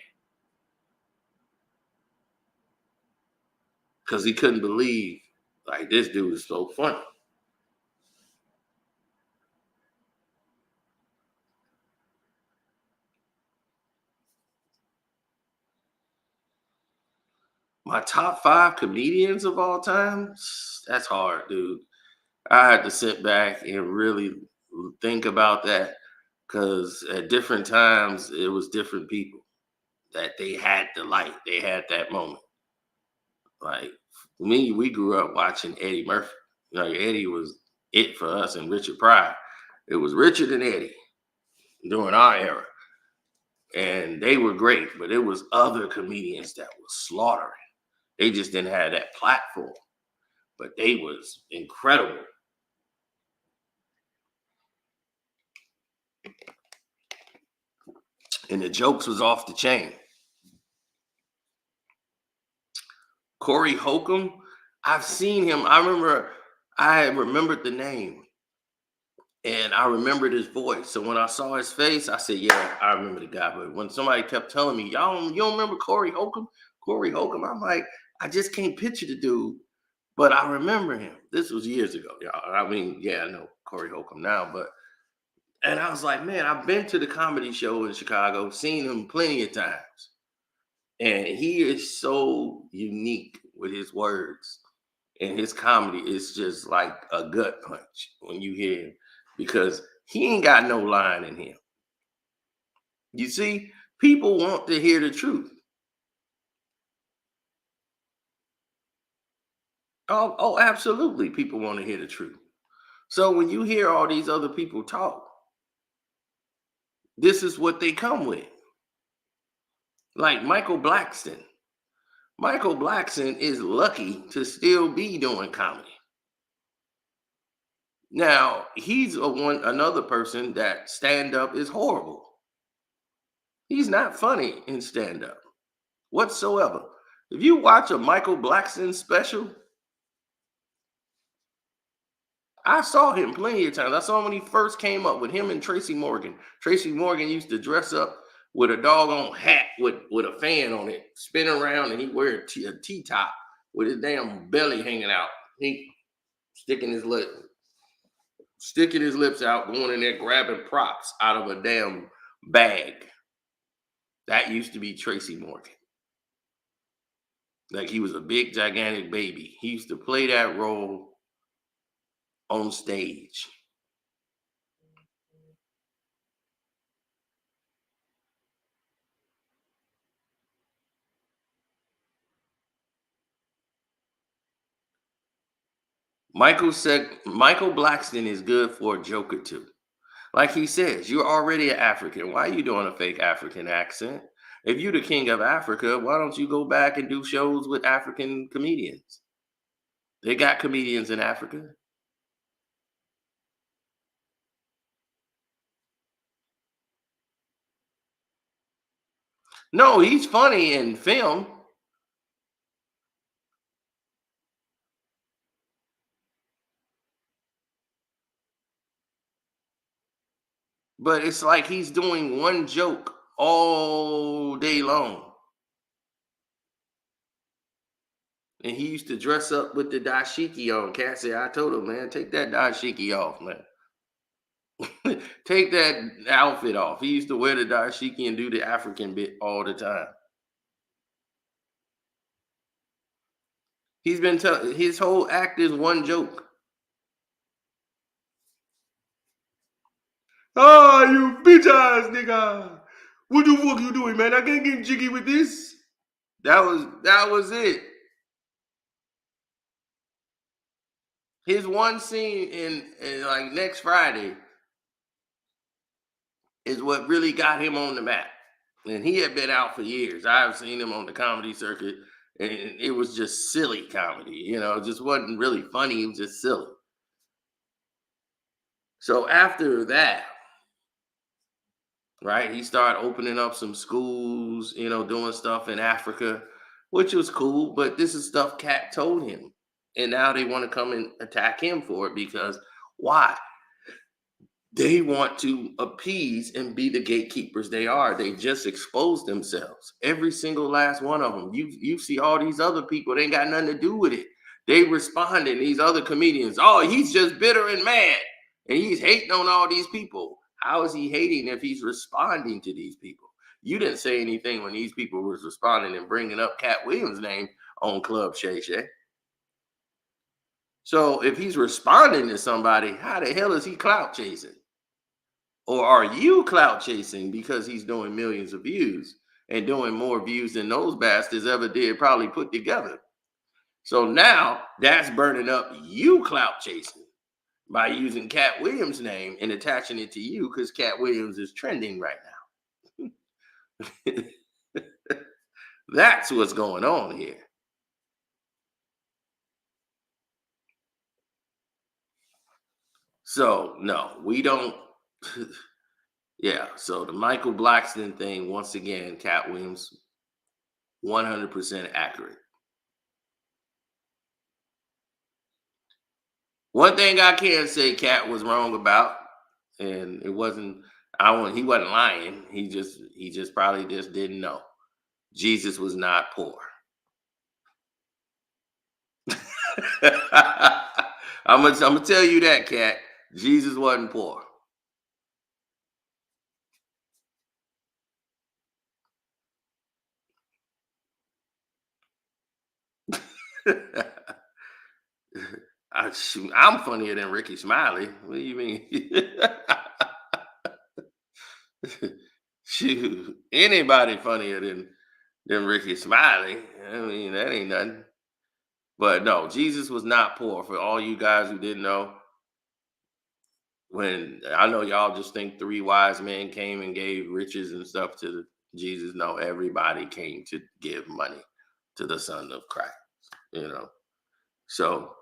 A: Because he couldn't believe, like, this dude is so funny. My top 5 comedians of all time, that's hard, dude. I had to sit back and really think about that because at different times it was different people that they had the light, they had that moment. Like me, we grew up watching Eddie Murphy. Like Eddie was it for us, and Richard Pryor. It was Richard and Eddie during our era, and they were great. But it was other comedians that was slaughtering. They just didn't have that platform, but they was incredible. And the jokes was off the chain. Corey Holcomb, I've seen him. I remembered the name and I remembered his voice. So when I saw his face, I said, yeah, I remember the guy. But when somebody kept telling me, you don't remember Corey Holcomb? Corey Holcomb, I'm like, I just can't picture the dude, but I remember him. This was years ago, y'all. I mean, yeah, I know Corey Holcomb now, but And I was like, man, I've been to the comedy show in Chicago, seen him plenty of times. And he is so unique with his words. And his comedy is just like a gut punch when you hear him because he ain't got no line in him. You see, people want to hear the truth. Oh, absolutely. People want to hear the truth. So when you hear all these other people talk, this is what they come with. Like Michael Blackston. Michael Blackston is lucky to still be doing comedy. Now, he's another person that stand up is horrible. He's not funny in stand up whatsoever. If you watch a Michael Blackston special, I saw him plenty of times. I saw him when he first came up with him and Tracy Morgan. Tracy Morgan used to dress up with a doggone hat with a fan on it, spin around, and he wear a T-top with his damn belly hanging out. He sticking his lip, sticking his lips out, going in there grabbing props out of a damn bag. That used to be Tracy Morgan. Like he was a big, gigantic baby. He used to play that role on stage. Michael Blackston is good for a joke or two. Like he says, you're already an African. Why are you doing a fake African accent? If you're the king of Africa, why don't you go back and do shows with African comedians? They got comedians in Africa. No, he's funny in film, but it's like he's doing one joke all day long. And he used to dress up with the dashiki on. Cat said, I told him, man, take that dashiki off, man. Take that outfit off. He used to wear the dashiki and do the African bit all the time. He's been his whole act is one joke. Ah, you bitch ass nigga. What the fuck you doing, man? I can't get jiggy with this. That was it. His one scene in like next Friday is what really got him on the map. And he had been out for years. I've seen him on the comedy circuit, and it was just silly comedy. It just wasn't really funny. It was just silly. So after that, right, he started opening up some schools, doing stuff in Africa, which was cool. But this is stuff Cat told him. And now they want to come and attack him for it because why? They want to appease and be the gatekeepers they are. They just exposed themselves. Every single last one of them. You see all these other people, they ain't got nothing to do with it. They responding, these other comedians, oh, he's just bitter and mad. And he's hating on all these people. How is he hating if he's responding to these people? You didn't say anything when these people was responding and bringing up Katt Williams' name on Club Shay Shay. So if he's responding to somebody, how the hell is he clout chasing? Or are you clout chasing because he's doing millions of views and doing more views than those bastards ever did, probably put together? So now that's burning up you clout chasing by using Katt Williams' name and attaching it to you because Katt Williams is trending right now. That's what's going on here. So no, we don't. Yeah. So the Michael Blackston thing, once again, Katt Williams, 100% accurate. One thing I can say Katt was wrong about, and it wasn't. He wasn't lying. He just probably just didn't know. Jesus was not poor. I'm gonna tell you that, Katt. Jesus wasn't poor. I'm funnier than Ricky Smiley. What do you mean? Shoot, anybody funnier than Ricky Smiley? I mean, that ain't nothing. But no, Jesus was not poor. For all you guys who didn't know, when I know y'all just think three wise men came and gave riches and stuff to Jesus. No, everybody came to give money to the Son of Christ. You know, so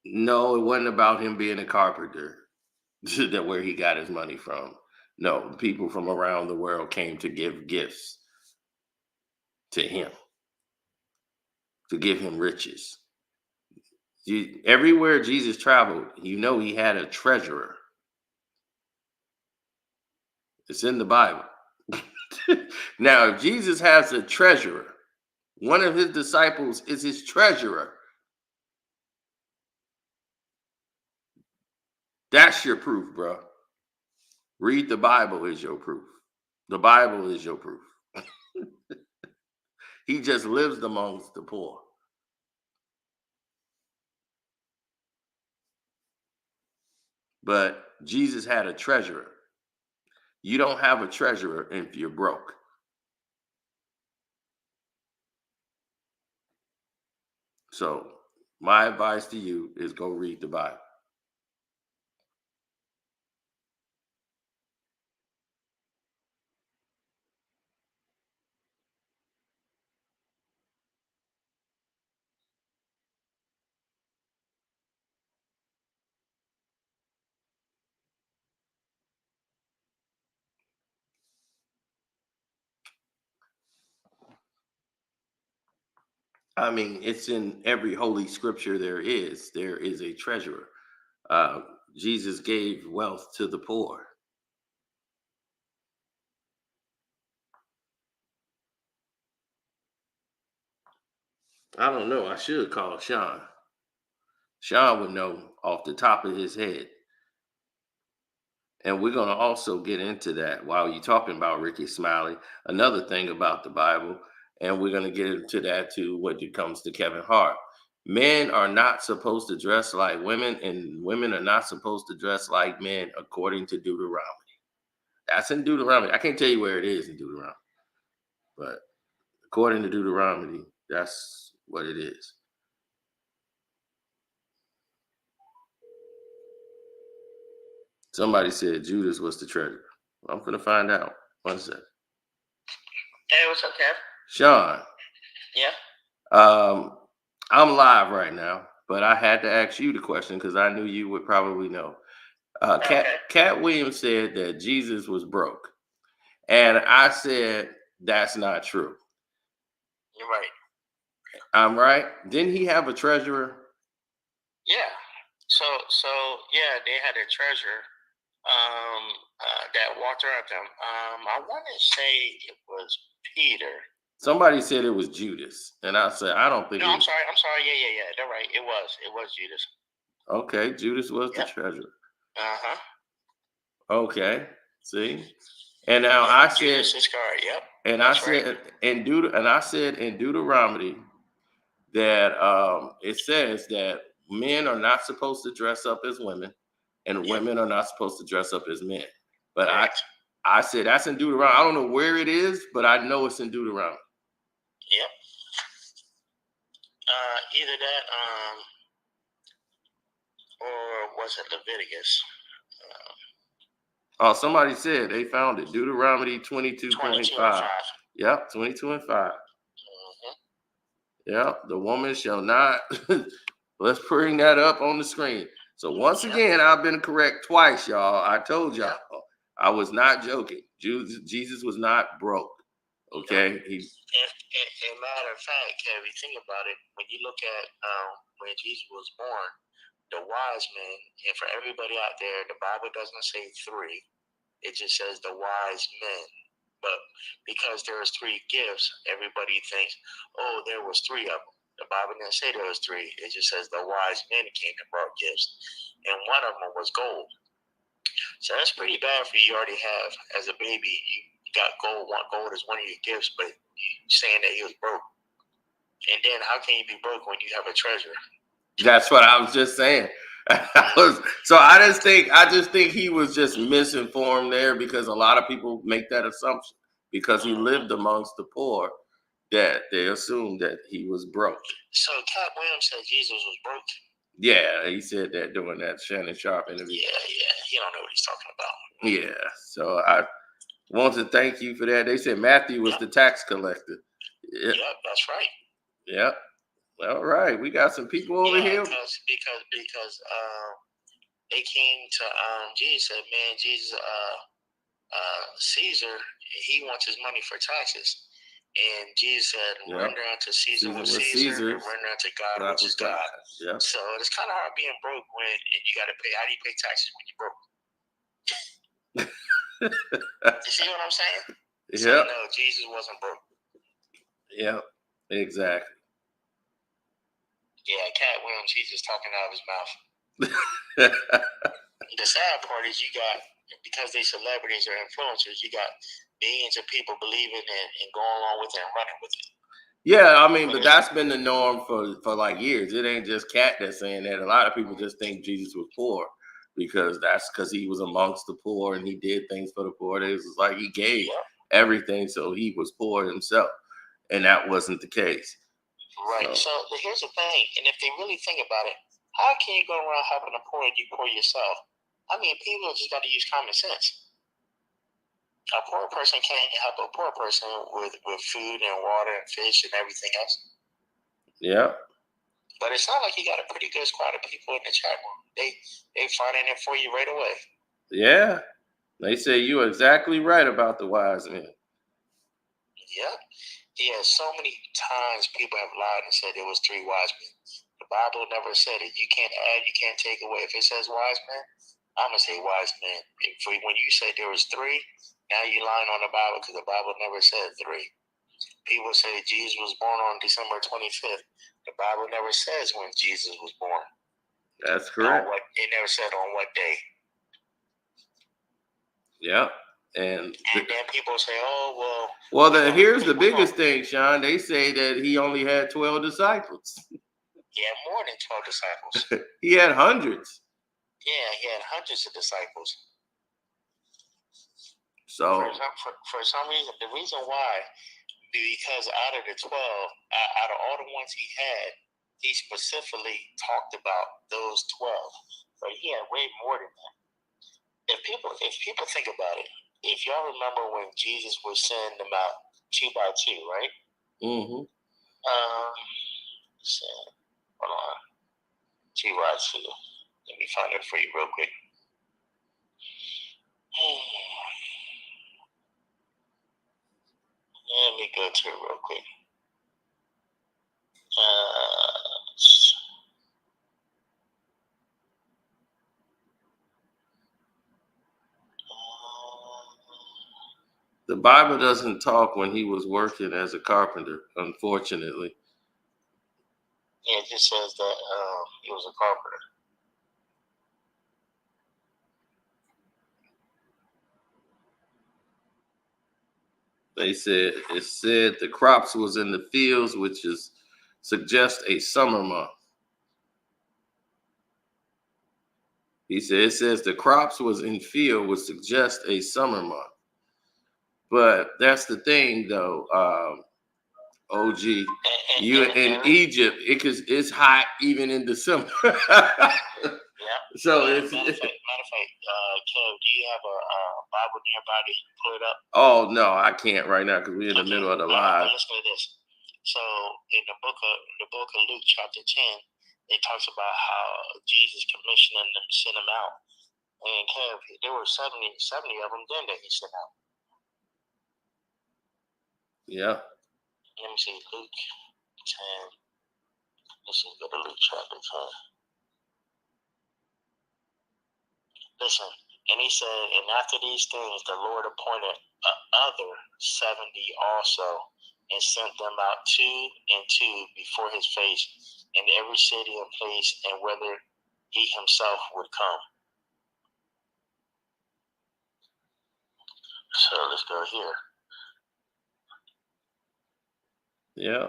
A: no, it wasn't about him being a carpenter that where he got his money from. No, people from around the world came to give gifts to him, to give him riches. Everywhere Jesus traveled, he had a treasurer. It's in the Bible. Now, if Jesus has a treasurer, one of his disciples is his treasurer. That's your proof, bro. Read the Bible is your proof. The Bible is your proof. He just lives amongst the poor. But Jesus had a treasurer. You don't have a treasurer if you're broke. So, my advice to you is go read the Bible. I mean, it's in every holy scripture there is. There is a treasurer. Uh, Jesus gave wealth to the poor. I don't know. I should call Sean. Sean would know off the top of his head. And we're going to also get into that while you're talking about Ricky Smiley. Another thing about the Bible, and we're going to get into that too when it comes to Kevin Hart. Men are not supposed to dress like women, and women are not supposed to dress like men, according to Deuteronomy. That's in Deuteronomy. I can't tell you where it is in Deuteronomy, but according to Deuteronomy, that's what it is. Somebody said Judas was the treasurer. I'm going to find out. One second.
B: Hey, what's up, Kev?
A: Sean.
B: Yeah.
A: I'm live right now, but I had to ask you the question because I knew you would probably know. Katt Williams said that Jesus was broke, and I said that's not true.
B: You're right.
A: I'm right. Didn't he have a treasurer?
B: Yeah. So yeah, they had a treasurer that walked around them. I want to say it was Peter.
A: Somebody said it was Judas, and I said I don't think.
B: No, I'm sorry. Yeah. They're right. It was Judas.
A: Okay, Judas was the treasurer.
B: Uh-huh.
A: Okay, see, and now I said
B: Judas Iscariot. Yep.
A: And I said in Deuteronomy that it says that men are not supposed to dress up as women, and women are not supposed to dress up as men. But I said that's in Deuteronomy. I don't know where it is, but I know it's in Deuteronomy.
B: Yep. Either that, or was it Leviticus?
A: Oh, somebody said they found it. Deuteronomy 22:5. Yep, 22:5.
B: Mm-hmm.
A: Yep, the woman shall not. Let's bring that up on the screen. So once again, I've been correct twice, y'all. I told y'all I was not joking. Jesus was not broke. Okay.
B: And matter of fact, if you think about it, when you look at when Jesus was born, the wise men, and for everybody out there, the Bible doesn't say three; it just says the wise men. But because there was three gifts, everybody thinks, oh, there was three of them. The Bible didn't say there was three; it just says the wise men came and brought gifts, and one of them was gold. So that's pretty bad for you already have as a baby. You got gold. Gold is one of your gifts, but saying that he was broke. And then how can you be broke when you have a treasure?
A: That's what I was just saying. So I just think he was just misinformed there, because a lot of people make that assumption because he lived amongst the poor, that they assumed that he was broke.
B: So Katt Williams said Jesus was broke.
A: Yeah, he said that during that Shannon Sharpe interview.
B: Yeah, he don't know what he's talking about.
A: Yeah, so I want to thank you for that. They said Matthew was the tax collector.
B: Yep, that's right.
A: Yep. All right, we got some people over here.
B: Because they came to Jesus, said, man, Jesus, Caesar, he wants his money for taxes. And Jesus said, render unto Caesar what Caesar, and render unto God what is God.
A: Yep.
B: So it's kind of hard being broke when you got to pay. How do you pay taxes when you're broke? You see what I'm saying?
A: Yeah.
B: So, no, Jesus wasn't broke.
A: Yeah, exactly.
B: Yeah, Katt Williams, he's just talking out of his mouth. The sad part is you got, because they celebrities or influencers, you got millions of people believing and going along with it and running with it.
A: Yeah, I mean, but that's been the norm for like years. It ain't just Katt that's saying that. A lot of people just think Jesus was poor because he was amongst the poor and he did things for the poor. It was like he gave everything, so he was poor himself, and that wasn't the case.
B: Right. So here's the thing, and if they really think about it, how can you go around helping the poor and you poor yourself? I mean, people just got to use common sense. A poor person can't help a poor person with food and water and fish and everything else.
A: Yeah.
B: But it sounds like you got a pretty good squad of people in the chat room. They finding it for you right away.
A: Yeah. They say you are exactly right about the wise men.
B: Yep. Yeah, so many times people have lied and said there was 3 wise men. The Bible never said it. You can't add, you can't take away. If it says wise men, I'm going to say wise men. When you say there was 3, now you're lying on the Bible because the Bible never said 3. People say Jesus was born on December 25th. The Bible never says when Jesus was born.
A: That's correct.
B: It never said on what day.
A: Yeah.
B: And then people say, oh,
A: well. Here's the biggest thing, Sean. They say that he only had 12 disciples.
B: He had more than 12 disciples.
A: He had hundreds.
B: Yeah, he had hundreds of disciples.
A: So
B: for some reason, the reason why, because out of the 12, out of all the ones he had, he specifically talked about those 12. But he had way more than that. If people think about it, if y'all remember when Jesus was sending them out 2 by 2, right?
A: Mm-hmm.
B: Hold on. 2 by 2. Let me find it for you real quick. Let me go to it real quick.
A: The Bible doesn't talk when he was working as a carpenter, unfortunately.
B: Yeah, it just says that he was a carpenter.
A: It said the crops was in the fields, which suggests a summer month. He said it says the crops was in field, would suggest a summer month. But that's the thing, though. OG, Egypt, it's hot even in December.
B: Yeah.
A: So
B: matter of fact, Kev, do you have a Bible nearby that you can pull it up?
A: Oh no, I can't right now because we're in the middle of the live.
B: Listen to this. So in the book of Luke chapter 10, it talks about how Jesus commissioned them to send them out. And Kev, there were 70 of them then that he sent out.
A: Yeah.
B: Let me see, Luke 10. Let's see, go to Luke chapter 10. Listen, and he said, and after these things, the Lord appointed other 70 also, and sent them out 2 and 2 before his face, in every city and place, and whither he himself would come. So let's go here.
A: Yeah.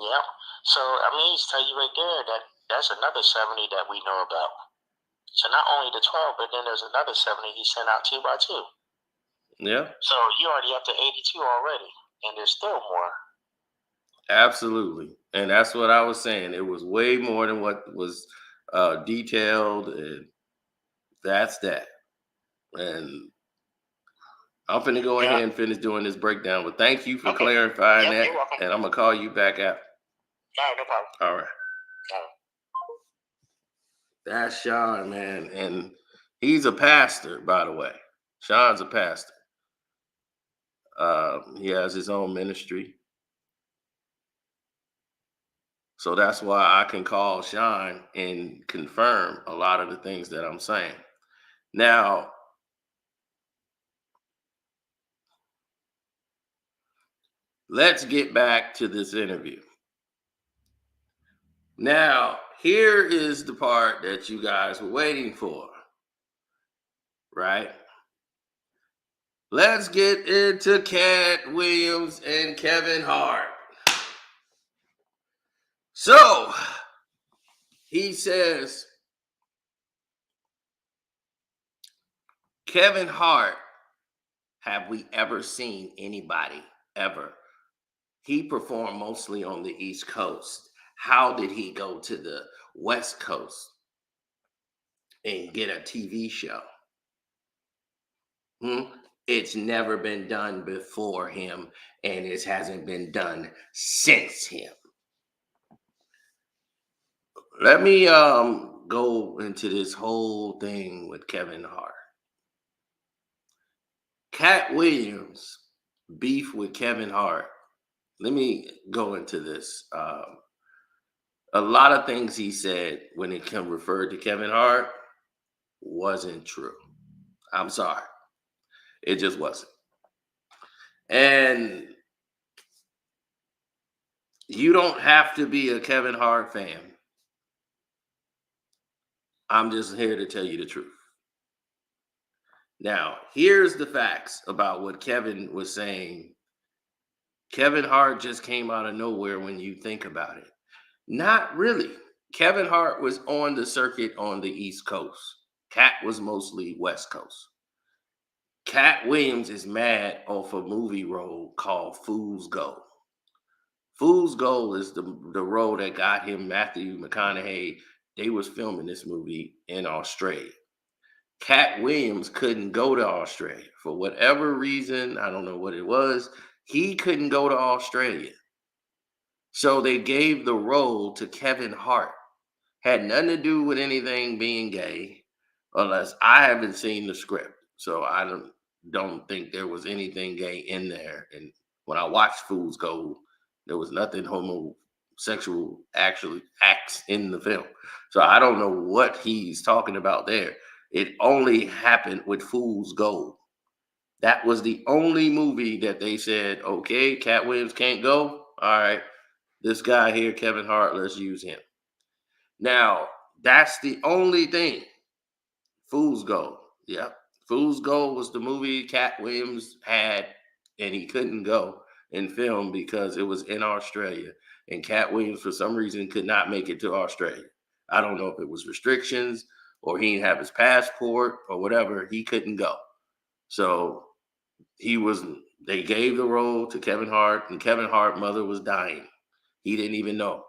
B: Yeah. So I mean, he's tell you right there that that's another 70 that we know about. So not only the 12, but then there's another 70 he sent out two by two.
A: Yeah.
B: So you already up to 82 already, and there's still more.
A: Absolutely. And that's what I was saying. It was way more than what was detailed, and that's that. And I'm finna go
B: Yeah.
A: ahead and finish doing this breakdown. But thank you for
B: Okay.
A: clarifying
B: Yep.
A: that.
B: You're welcome.
A: And I'm gonna call you back out.
B: All right. No problem.
A: All right.
B: All right.
A: That's Sean, man. And he's a pastor, by the way. Sean's a pastor. He has his own ministry. So that's why I can call Sean and confirm a lot of the things that I'm saying. Now, let's get back to this interview. Now, here is the part that you guys were waiting for, right? Let's get into Katt Williams and Kevin Hart. So, he says, Kevin Hart, have we ever seen anybody ever? He performed mostly on the East Coast. How did he go to the West Coast and get a TV show? It's never been done before him, and it hasn't been done since him. Let me go into this whole thing with Kevin Hart. Katt Williams beef with Kevin Hart. Let me go into this. A lot of things he said when it can refer to Kevin Hart wasn't true. I'm sorry. It just wasn't. And you don't have to be a Kevin Hart fan. I'm just here to tell you the truth. Now, here's the facts about what Kevin was saying. Kevin Hart just came out of nowhere when you think about it. Not really. Kevin Hart was on the circuit on the East Coast. Katt was mostly West Coast. Katt Williams is mad off a movie role called Fool's Gold. Fool's Gold is the role that got him Matthew McConaughey. They was filming this movie in Australia. Katt Williams couldn't go to Australia for whatever reason. I don't know what it was. He couldn't go to Australia. So they gave the role to Kevin Hart. Had nothing to do with anything being gay, unless I haven't seen the script. So I don't think there was anything gay in there. And when I watched Fool's Gold, there was nothing homosexual actually acts in the film. So I don't know what he's talking about there. It only happened with Fool's Gold. That was the only movie that they said, okay, Katt Williams can't go. All right, this guy here, Kevin Hart, let's use him. Now, that's the only thing. Fool's Gold. Yep. Fool's Gold was the movie Katt Williams had, and he couldn't go and film because it was in Australia. And Katt Williams, for some reason, could not make it to Australia. I don't know if it was restrictions or he didn't have his passport or whatever. He couldn't go. So they gave the role to Kevin Hart, and Kevin Hart's mother was dying. He didn't even know.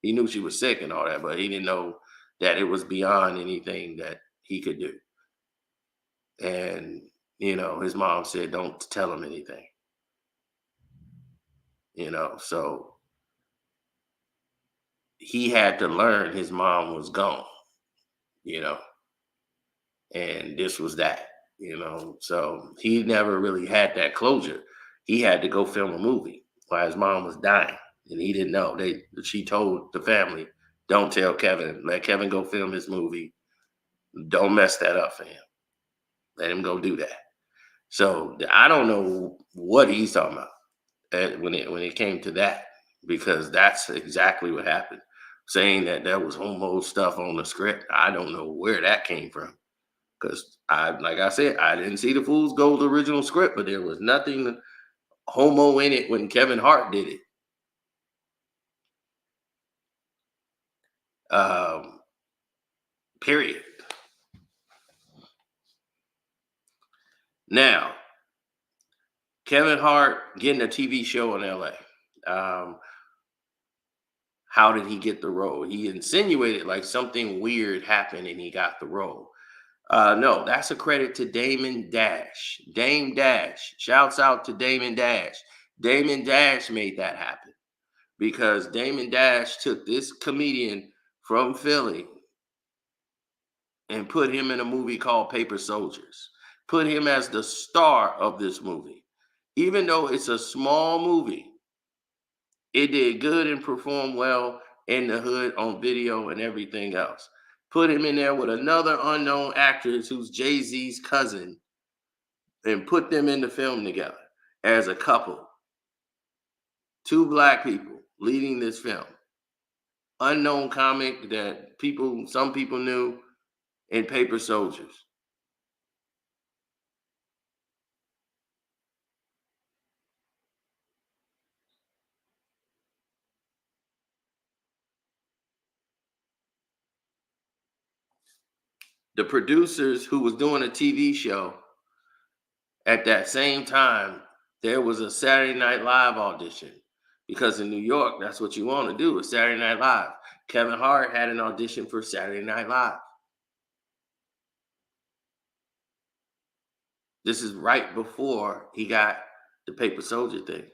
A: He knew she was sick and all that, but he didn't know that it was beyond anything that he could do. And, his mom said, don't tell him anything. So he had to learn his mom was gone, you know, and this was that, So he never really had that closure. He had to go film a movie while his mom was dying. And he didn't know. She told the family, don't tell Kevin. Let Kevin go film his movie. Don't mess that up for him. Let him go do that. So I don't know what he's talking about when it came to that, because that's exactly what happened. Saying that there was homo stuff on the script, I don't know where that came from. Because like I said, I didn't see the Fool's Gold original script, but there was nothing homo in it when Kevin Hart did it. Period. Now, Kevin Hart getting a TV show in LA. How did he get the role? He insinuated like something weird happened and he got the role. No, that's a credit to Damon Dash. Dame Dash. Shouts out to Damon Dash. Damon Dash made that happen because Damon Dash took this comedian from Philly and put him in a movie called Paper Soldiers. Put him as the star of this movie. Even though it's a small movie, it did good and performed well in the hood on video and everything else. Put him in there with another unknown actress who's Jay-Z's cousin and put them in the film together as a couple. Two black people leading this film. Unknown comic that some people knew in Paper Soldiers. The producers who was doing a TV show at that same time, there was a Saturday Night Live audition because in New York, that's what you want to do, is Saturday Night Live. Kevin Hart had an audition for Saturday Night Live. This is right before he got the Paper Soldier thing.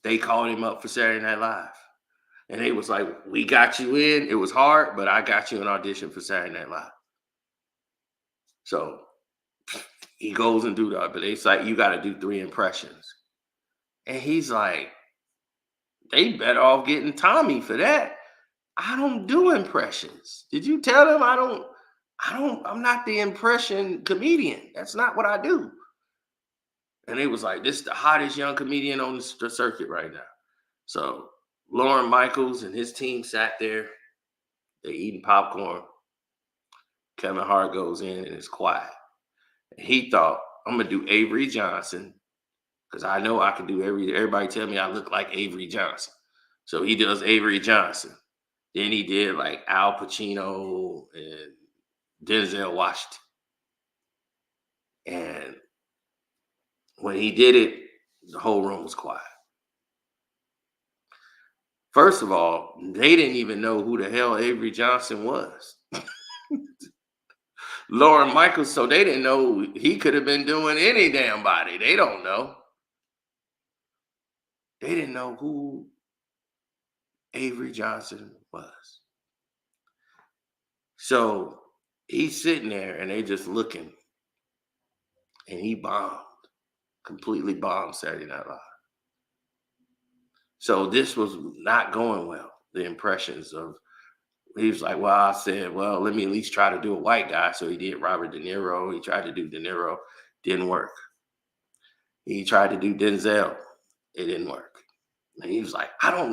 A: They called him up for Saturday Night Live. And they was like, we got you in. It was hard, but I got you an audition for Saturday Night Live. So he goes and do that, but it's like, you got to do 3 impressions. And he's like, they better off getting Tommy for that. I don't do impressions. Did you tell them I'm not the impression comedian. That's not what I do. And they was like, this is the hottest young comedian on the circuit right now. So Lorne Michaels and his team sat there. They eating popcorn. Kevin Hart goes in and it's quiet. And he thought, I'm going to do Avery Johnson because I know I can do everybody tell me I look like Avery Johnson. So he does Avery Johnson. Then he did like Al Pacino and Denzel Washington. And when he did it, the whole room was quiet. First of all, they didn't even know who the hell Avery Johnson was. Lorne Michaels, so they didn't know he could have been doing any damn body. They don't know. They didn't know who Avery Johnson was. So he's sitting there and they just looking. And he completely bombed Saturday Night Live. So this was not going well. The impressions of, he was like, well, I said, well, let me at least try to do a white guy. So he did Robert De Niro. He tried to do De Niro. Didn't work. He tried to do Denzel. It didn't work. And he was like,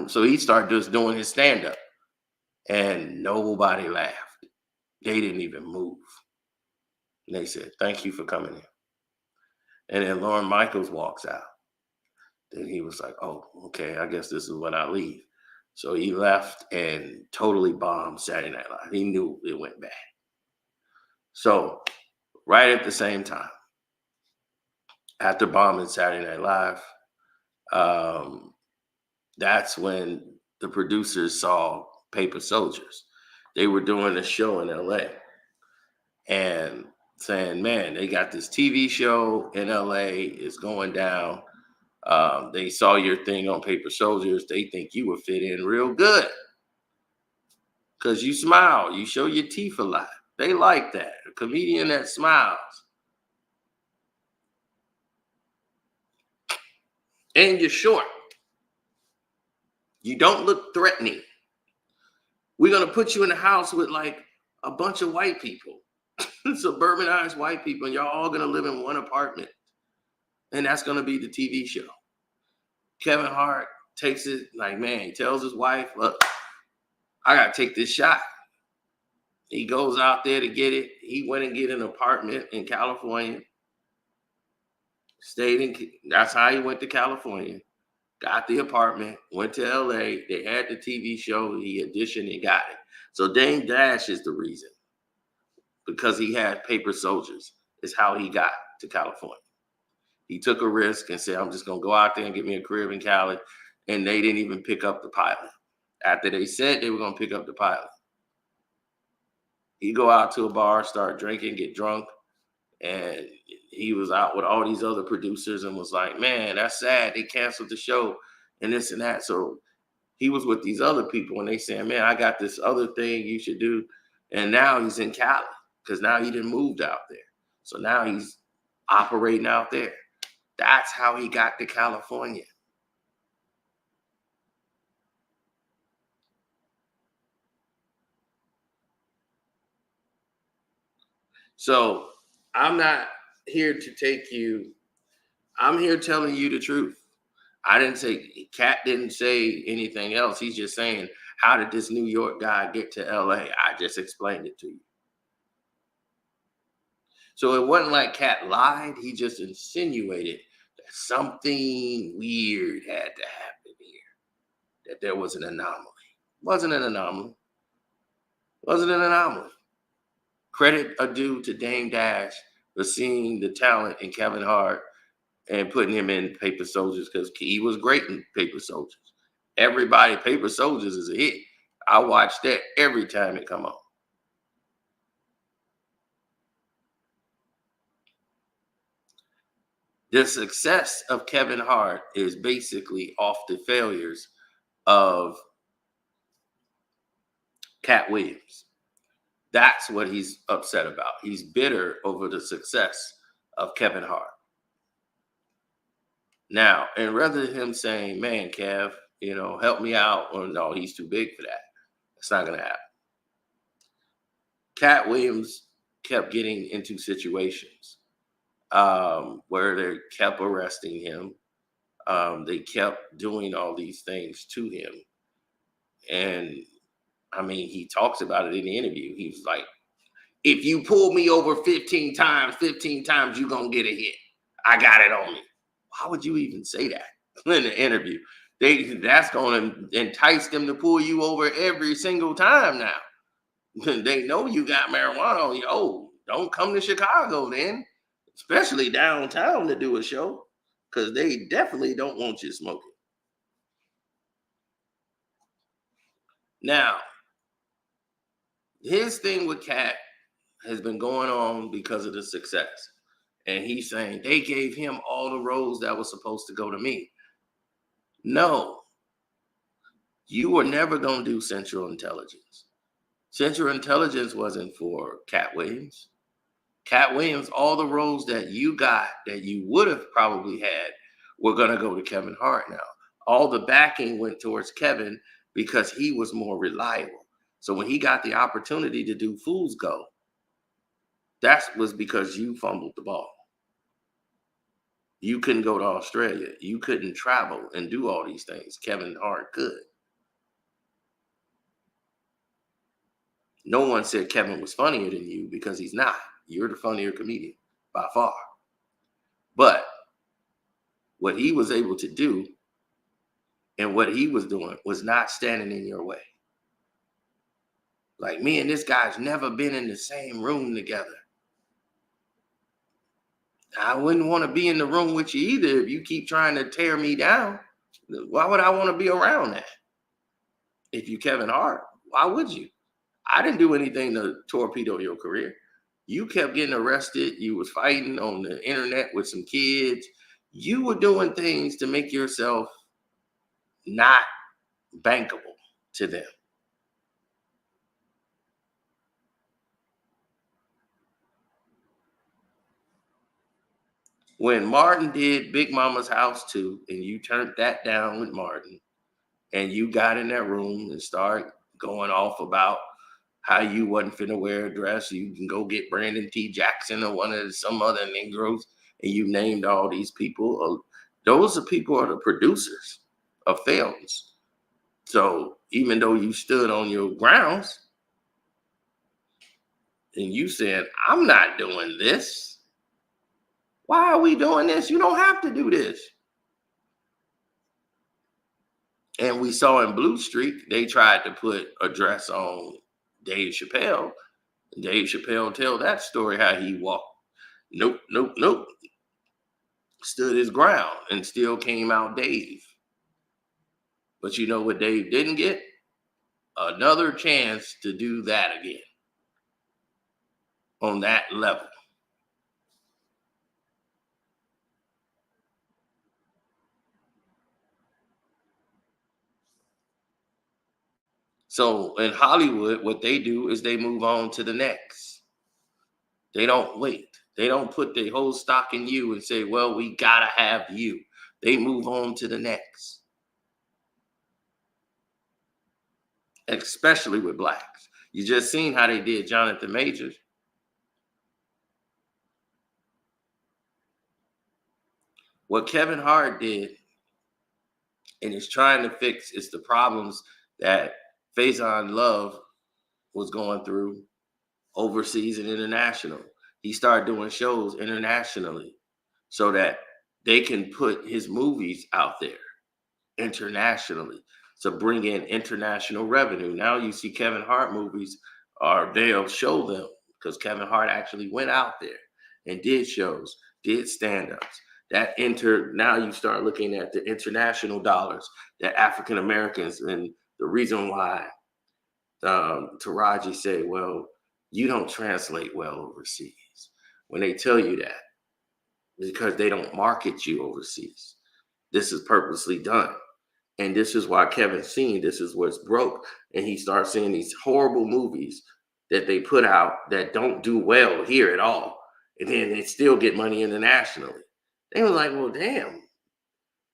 A: so he started just doing his stand-up. And nobody laughed. They didn't even move. And they said, thank you for coming in. And then Lorne Michaels walks out. Then he was like, oh, okay, I guess this is when I leave. So he left and totally bombed Saturday Night Live. He knew it went bad. So right at the same time, after bombing Saturday Night Live, that's when the producers saw Paper Soldiers. They were doing a show in LA and saying, man, they got this TV show in LA. It's going down. They saw your thing on Paper Soldiers. They think you would fit in real good because you smile. You show your teeth a lot. They like that. A comedian that smiles. And you're short. You don't look threatening. We're going to put you in a house with like a bunch of white people, suburbanized white people, and y'all all going to live in one apartment. And that's going to be the TV show. Kevin Hart takes it like, man, he tells his wife, look, I got to take this shot. He goes out there to get it. He went and get an apartment in California. That's how he went to California. got the apartment, went to LA. They had the TV show. He auditioned and got it. So Dame Dash is the reason because he had paper soldiers, is how he got to California. He took a risk and said, I'm just going to go out there and get me a crib in Cali. And they didn't even pick up the pilot. After they said they were going to pick up the pilot, he go out to a bar, start drinking, get drunk. And he was out with all these other producers and was like, man, that's sad. They canceled the show and this and that. So he was with these other people and they saying, man, I got this other thing you should do. And now he's in Cali because now he done moved out there. So now he's operating out there. That's how he got to California. So I'm not here to take you, I'm here telling you the truth. I didn't say, Katt didn't say anything else. He's just saying, how did this New York guy get to LA? I just explained it to you. So it wasn't like Katt lied. He just insinuated that something weird had to happen here, that there was an anomaly. Wasn't an anomaly. Wasn't an anomaly. Credit due to Dame Dash for seeing the talent in Kevin Hart and putting him in Paper Soldiers because he was great in Paper Soldiers. Everybody, Paper Soldiers is a hit. I watch that every time it come on. The success of Kevin Hart is basically off the failures of Katt Williams. That's what he's upset about. He's bitter over the success of Kevin Hart. Now, and rather than him saying, man, Kev, help me out, or no, he's too big for that. It's not going to happen. Katt Williams kept getting into situations where they kept arresting him. They kept doing all these things to him. And I mean, he talks about it in the interview. He was like, if you pull me over 15 times, you're going to get a hit. I got it on me. Why would you even say that in the interview? That's going to entice them to pull you over every single time now. They know you got marijuana on you. Oh, don't come to Chicago then, especially downtown to do a show, because they definitely don't want you smoking. Now, his thing with Katt has been going on because of the success. And he's saying they gave him all the roles that was supposed to go to me. No, you were never going to do Central Intelligence. Central Intelligence wasn't for Katt Williams. Katt Williams, all the roles that you got that you would have probably had were going to go to Kevin Hart now. All the backing went towards Kevin because he was more reliable. So when he got the opportunity to do Fool's Go, that was because you fumbled the ball. You couldn't go to Australia. You couldn't travel and do all these things. Kevin Hart could. No one said Kevin was funnier than you because he's not. You're the funnier comedian by far. But what he was able to do and what he was doing was not standing in your way. Like, me and this guy's never been in the same room together. I wouldn't want to be in the room with you either if you keep trying to tear me down. Why would I want to be around that? If you Kevin Hart, why would you? I didn't do anything to torpedo your career. You kept getting arrested. You was fighting on the internet with some kids. You were doing things to make yourself not bankable to them. When Martin did Big Mama's House 2, and you turned that down with Martin, and you got in that room and started going off about how you wasn't finna wear a dress, you can go get Brandon T. Jackson or some other Negroes, and you named all these people. Those are people are the producers of films. So even though you stood on your grounds and you said, I'm not doing this. Why are we doing this? You don't have to do this. And we saw in Blue Streak, they tried to put a dress on Dave Chappelle. Dave Chappelle tell that story how he walked. Nope, nope, nope. Stood his ground and still came out Dave. But you know what Dave didn't get? Another chance to do that again on that level. So in Hollywood, what they do is they move on to the next. They don't wait. They don't put their whole stock in you and say, well, we gotta have you. They move on to the next, especially with blacks. You just seen how they did Jonathan Majors. What Kevin Hart did and is trying to fix is the problems that Faison Love was going through overseas and international. He started doing shows internationally so that they can put his movies out there internationally to bring in international revenue. Now you see Kevin Hart movies are they'll show them because Kevin Hart actually went out there and did shows, did stand-ups. Now you start looking at the international dollars that African Americans, and the reason why Taraji say, well, you don't translate well overseas. When they tell you that, because they don't market you overseas. This is purposely done. And this is why Kevin's seen this is what's broke. And he starts seeing these horrible movies that they put out that don't do well here at all. And then they still get money internationally. They were like, well, damn,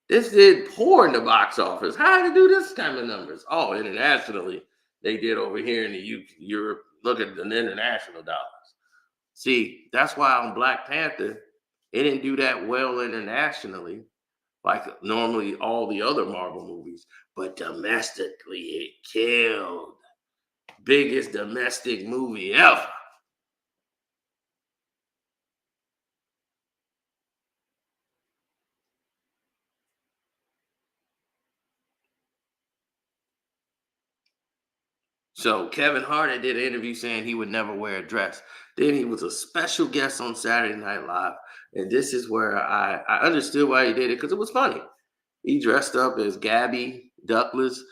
A: this did poor in the box office. How did it do this kind of numbers? Oh, internationally, they did over here in the UK, Europe. Look at the international dollars. See, that's why on Black Panther, it didn't do that well internationally, like normally all the other Marvel movies, but domestically it killed. Biggest domestic movie ever. So Kevin Hart did an interview saying he would never wear a dress. Then he was a special guest on Saturday Night Live. And this is where I understood why he did it, because it was funny. He dressed up as Gabby Douglas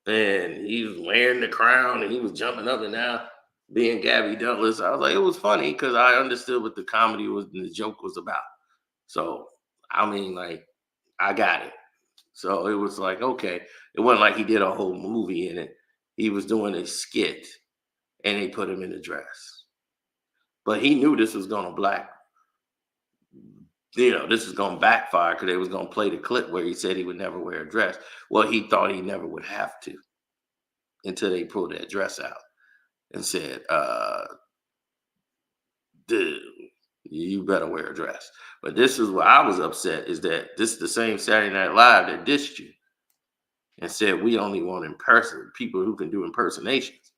A: and he was wearing the crown and he was jumping up and down being Gabby Douglas. I was like, it was funny because I understood what the comedy was and the joke was about. So, I mean, like, I got it. So it was like, okay. It wasn't like he did a whole movie in it. He was doing a skit and they put him in a dress. But he knew this was going to this is going to backfire because they was going to play the clip where he said he would never wear a dress. Well, he thought he never would have to until they pulled that dress out and said, dude, you better wear a dress. But this is where I was upset, is that this is the same Saturday Night Live that dissed you and said we only want people who can do impersonations.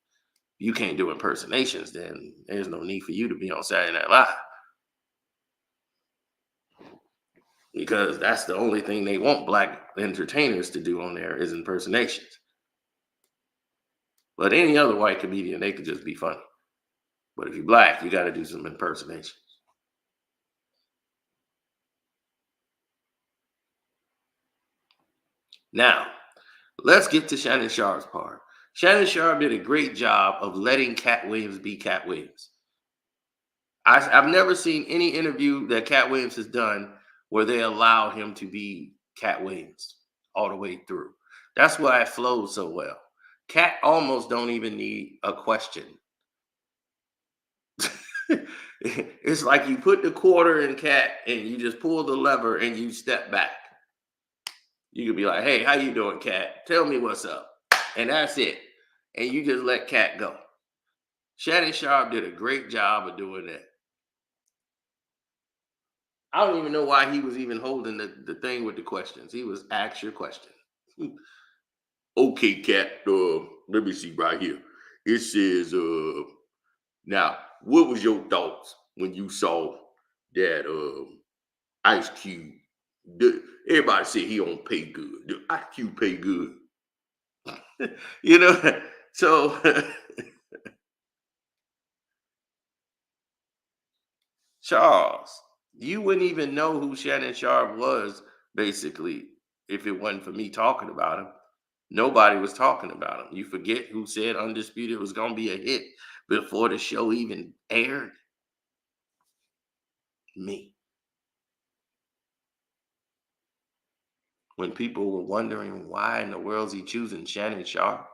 A: If you can't do impersonations, then there's no need for you to be on Saturday Night Live. Because that's the only thing they want black entertainers to do on there is impersonations. But any other white comedian, they could just be funny. But if you're black, you got to do some impersonations. Now, let's get to Shannon Sharpe's part. Shannon Sharpe did a great job of letting Katt Williams be Katt Williams. I've never seen any interview that Katt Williams has done where they allow him to be Katt Williams all the way through. That's why it flows so well. Katt almost don't even need a question. It's like you put the quarter in Katt and you just pull the lever and you step back. You could be like, hey, how you doing, Katt? Tell me what's up. And that's it. And you just let Katt go. Shannon Sharpe did a great job of doing that. I don't even know why he was even holding the thing with the questions. He was ask your question. Okay, Katt, let me see right here. It says, now, what was your thoughts when you saw that Ice Cube? Everybody said he don't pay good. The Ice Cube pay good. You know, so Charles, you wouldn't even know who Shannon Sharpe was, basically, if it wasn't for me talking about him. Nobody was talking about him. You forget who said Undisputed was going to be a hit before the show even aired? Me. When people were wondering why in the world is he choosing Shannon Sharpe,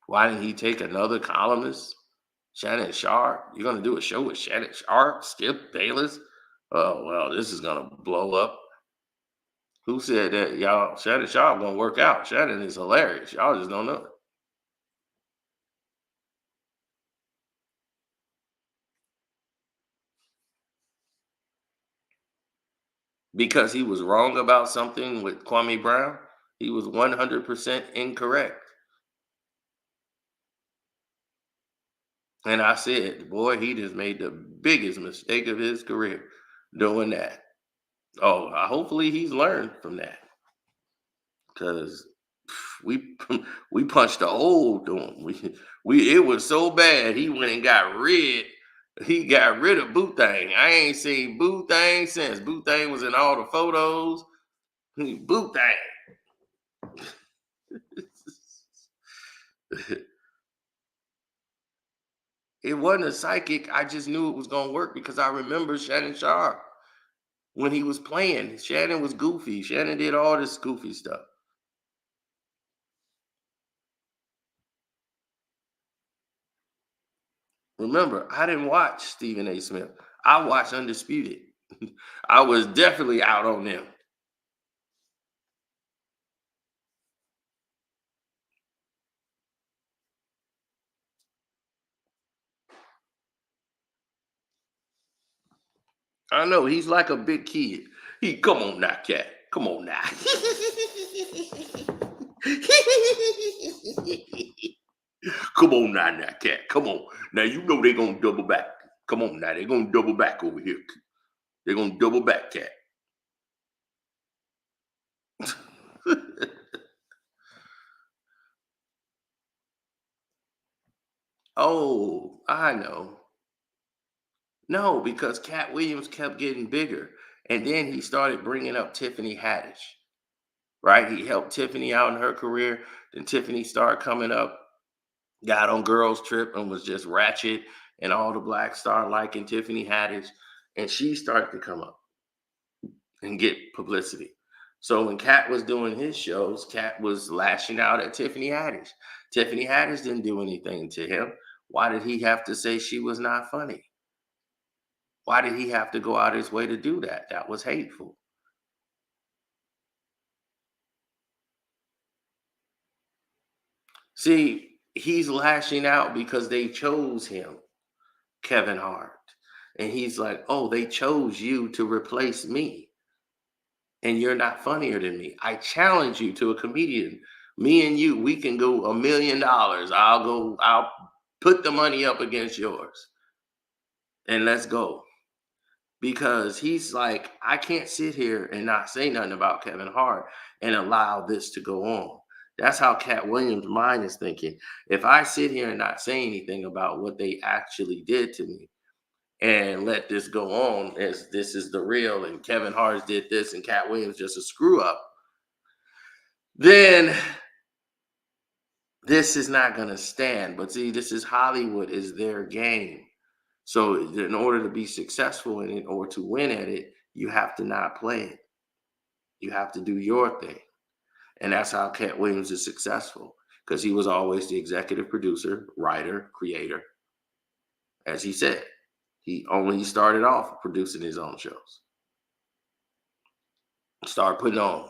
A: why didn't he take another columnist? Shannon Sharpe? You're going to do a show with Shannon Sharpe, Skip Bayless? Oh, well, this is going to blow up. Who said that? Y'all, Shannon Sharpe going to work out. Shannon is hilarious. Y'all just don't know it. Because he was wrong about something with Kwame Brown, he was 100% incorrect. And I said, boy, he just made the biggest mistake of his career doing that. Oh, hopefully he's learned from that because we we punched a hole through him. We it was so bad he went and got rid. He got rid of Boo Thang. I ain't seen Boo Thang since. Boo Thang was in all the photos. Boo Thang. It wasn't a psychic. I just knew it was gonna work because I remember Shannon Sharpe when he was playing. Shannon was goofy. Shannon did all this goofy stuff. Remember, I didn't watch Stephen A. Smith. I watched Undisputed. I was definitely out on them. I know he's like a big kid. He come on now, cat. Come on now. Come on now, cat. Come on. Now you know they're gonna double back. Come on now, they're gonna double back over here. They're gonna double back, cat. Oh, I know. No, because Cat Williams kept getting bigger, and then he started bringing up Tiffany Haddish. Right? He helped Tiffany out in her career. Then Tiffany started coming up, got on Girls Trip and was just ratchet, and all the blacks started liking Tiffany Haddish, and she started to come up and get publicity. So when Cat was doing his shows, Cat was lashing out at Tiffany Haddish. Tiffany Haddish didn't do anything to him. Why did he have to say she was not funny? Why did he have to go out his way to do that? That was hateful. See, he's lashing out because they chose him, Kevin Hart. And he's like, oh, they chose you to replace me. And you're not funnier than me. I challenge you to a comedian. Me and you, we can go $1 million. I'll put the money up against yours. And let's go. Because he's like, I can't sit here and not say nothing about Kevin Hart and allow this to go on. That's how Cat Williams' mind is thinking. If I sit here and not say anything about what they actually did to me and let this go on as this is the real and Kevin Hart did this and Cat Williams just a screw up, then this is not going to stand. But see, this is Hollywood, is their game. So in order to be successful in it or to win at it, you have to not play it. You have to do your thing. And that's how Cat Williams is successful because he was always the executive producer, writer, creator. As he said, he only started off producing his own shows. Start putting on.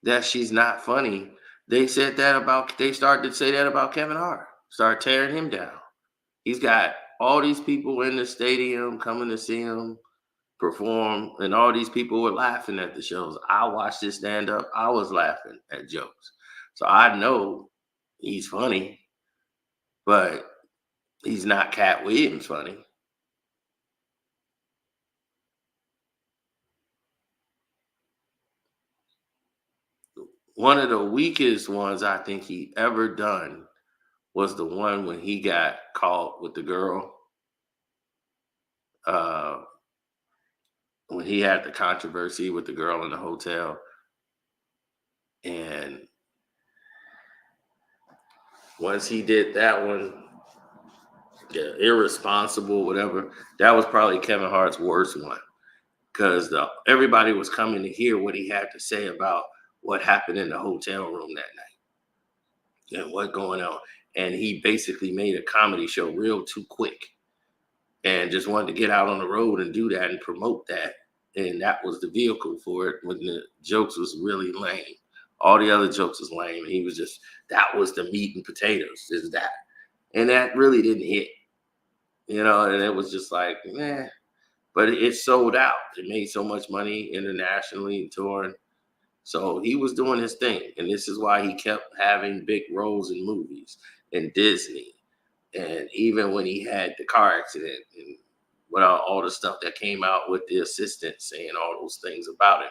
A: That she's not funny. They started to say that about Kevin Hart. Start tearing him down. He's got all these people in the stadium coming to see him perform, and all these people were laughing at the shows. I watched this stand up. I was laughing at jokes. So I know he's funny, but He's not Cat Williams funny. One of the weakest ones I think he ever done was the one when he got caught with the girl. Uh, when he had the controversy with the girl in the hotel, and once he did that one, yeah, irresponsible, whatever. That was probably Kevin Hart's worst one because everybody was coming to hear what he had to say about what happened in the hotel room that night and what going on. And he basically made a comedy show real too quick and just wanted to get out on the road and do that and promote that. And that was the vehicle for it when the jokes was really lame. All the other jokes was lame. And he was just, that was the meat and potatoes, is that. And that really didn't hit, and it was just like, eh. But it sold out. It made so much money internationally and touring. So he was doing his thing. And this is why he kept having big roles in movies and Disney. And even when he had the car accident and all the stuff that came out with the assistant saying all those things about him,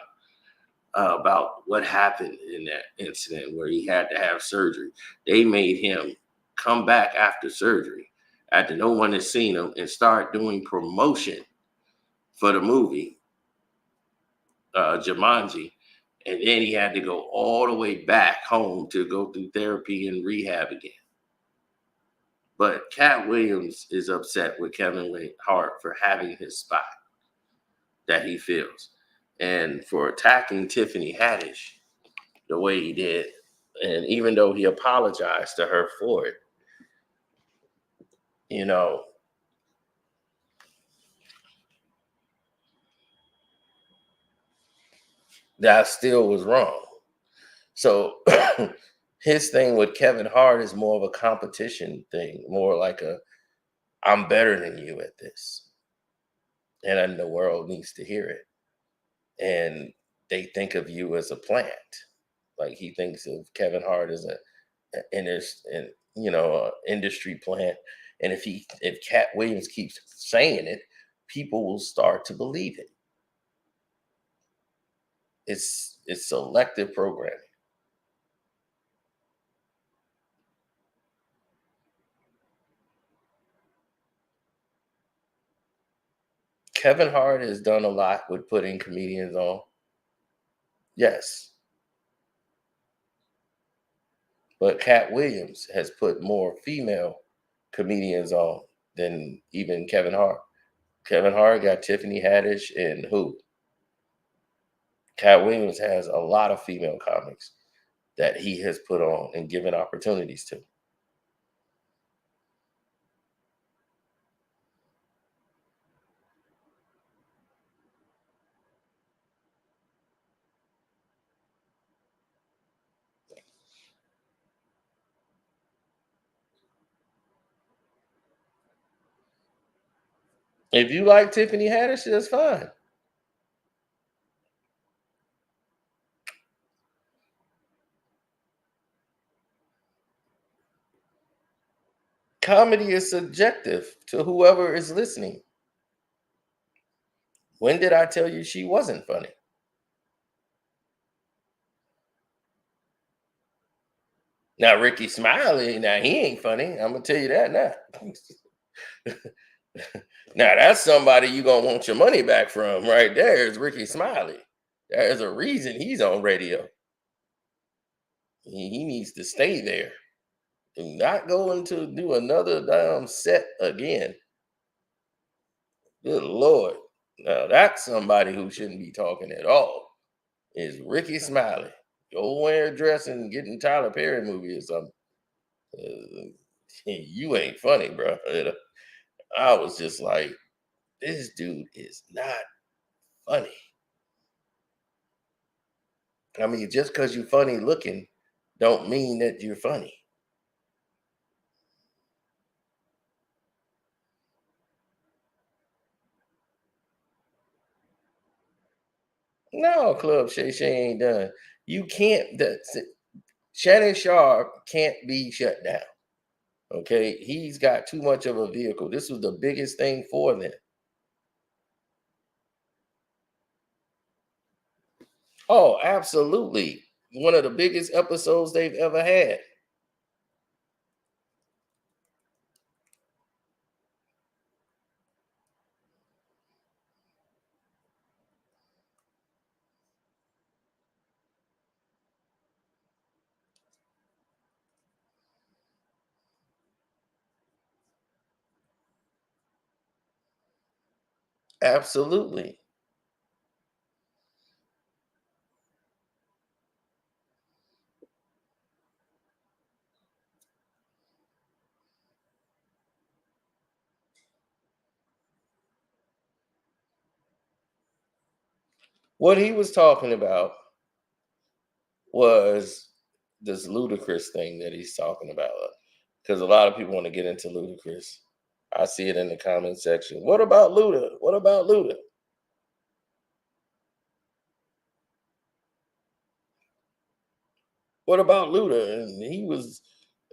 A: about what happened in that incident where he had to have surgery. They made him come back after surgery, after no one had seen him, and start doing promotion for the movie Jumanji. And then he had to go all the way back home to go through therapy and rehab again. But Cat Williams is upset with Kevin Hart for having his spot that he feels and for attacking Tiffany Haddish the way he did. And even though he apologized to her for it, you know, that still was wrong. So his thing with Kevin Hart is more of a competition thing, more like I'm better than you at this. And then the world needs to hear it. And they think of you as a plant. Like he thinks of Kevin Hart as industry plant. And if Cat Williams keeps saying it, people will start to believe it. It's selective programming. Kevin Hart has done a lot with putting comedians on. Yes. But Cat Williams has put more female comedians on than even Kevin Hart. Kevin Hart got Tiffany Haddish and who? Cat Williams has a lot of female comics that he has put on and given opportunities to. If you like Tiffany Haddish, that's fine. Comedy is subjective to whoever is listening. When did I tell you she wasn't funny? Now, Ricky Smiley, now he ain't funny. I'm going to tell you that now. Now, that's somebody you going to want your money back from right there is Ricky Smiley. There's a reason he's on radio. He needs to stay there. Do not going to do another damn set again. Good Lord. Now, that's somebody who shouldn't be talking at all. Is Ricky Smiley. Go wear a dress and get in Tyler Perry movie or something. Uh, you ain't funny, bro. I was just like, this dude is not funny. I mean, just because you're funny looking, don't mean that you're funny. No, Club Shay Shay ain't done. You can't. Shannon Sharpe can't be shut down. Okay, he's got too much of a vehicle. This was the biggest thing for them. Oh, absolutely. One of the biggest episodes they've ever had. Absolutely. What he was talking about was this ludicrous thing that he's talking about. Because a lot of people want to get into ludicrous. I see it in the comment section. What about Luda? What about Luda? What about Luda? And he was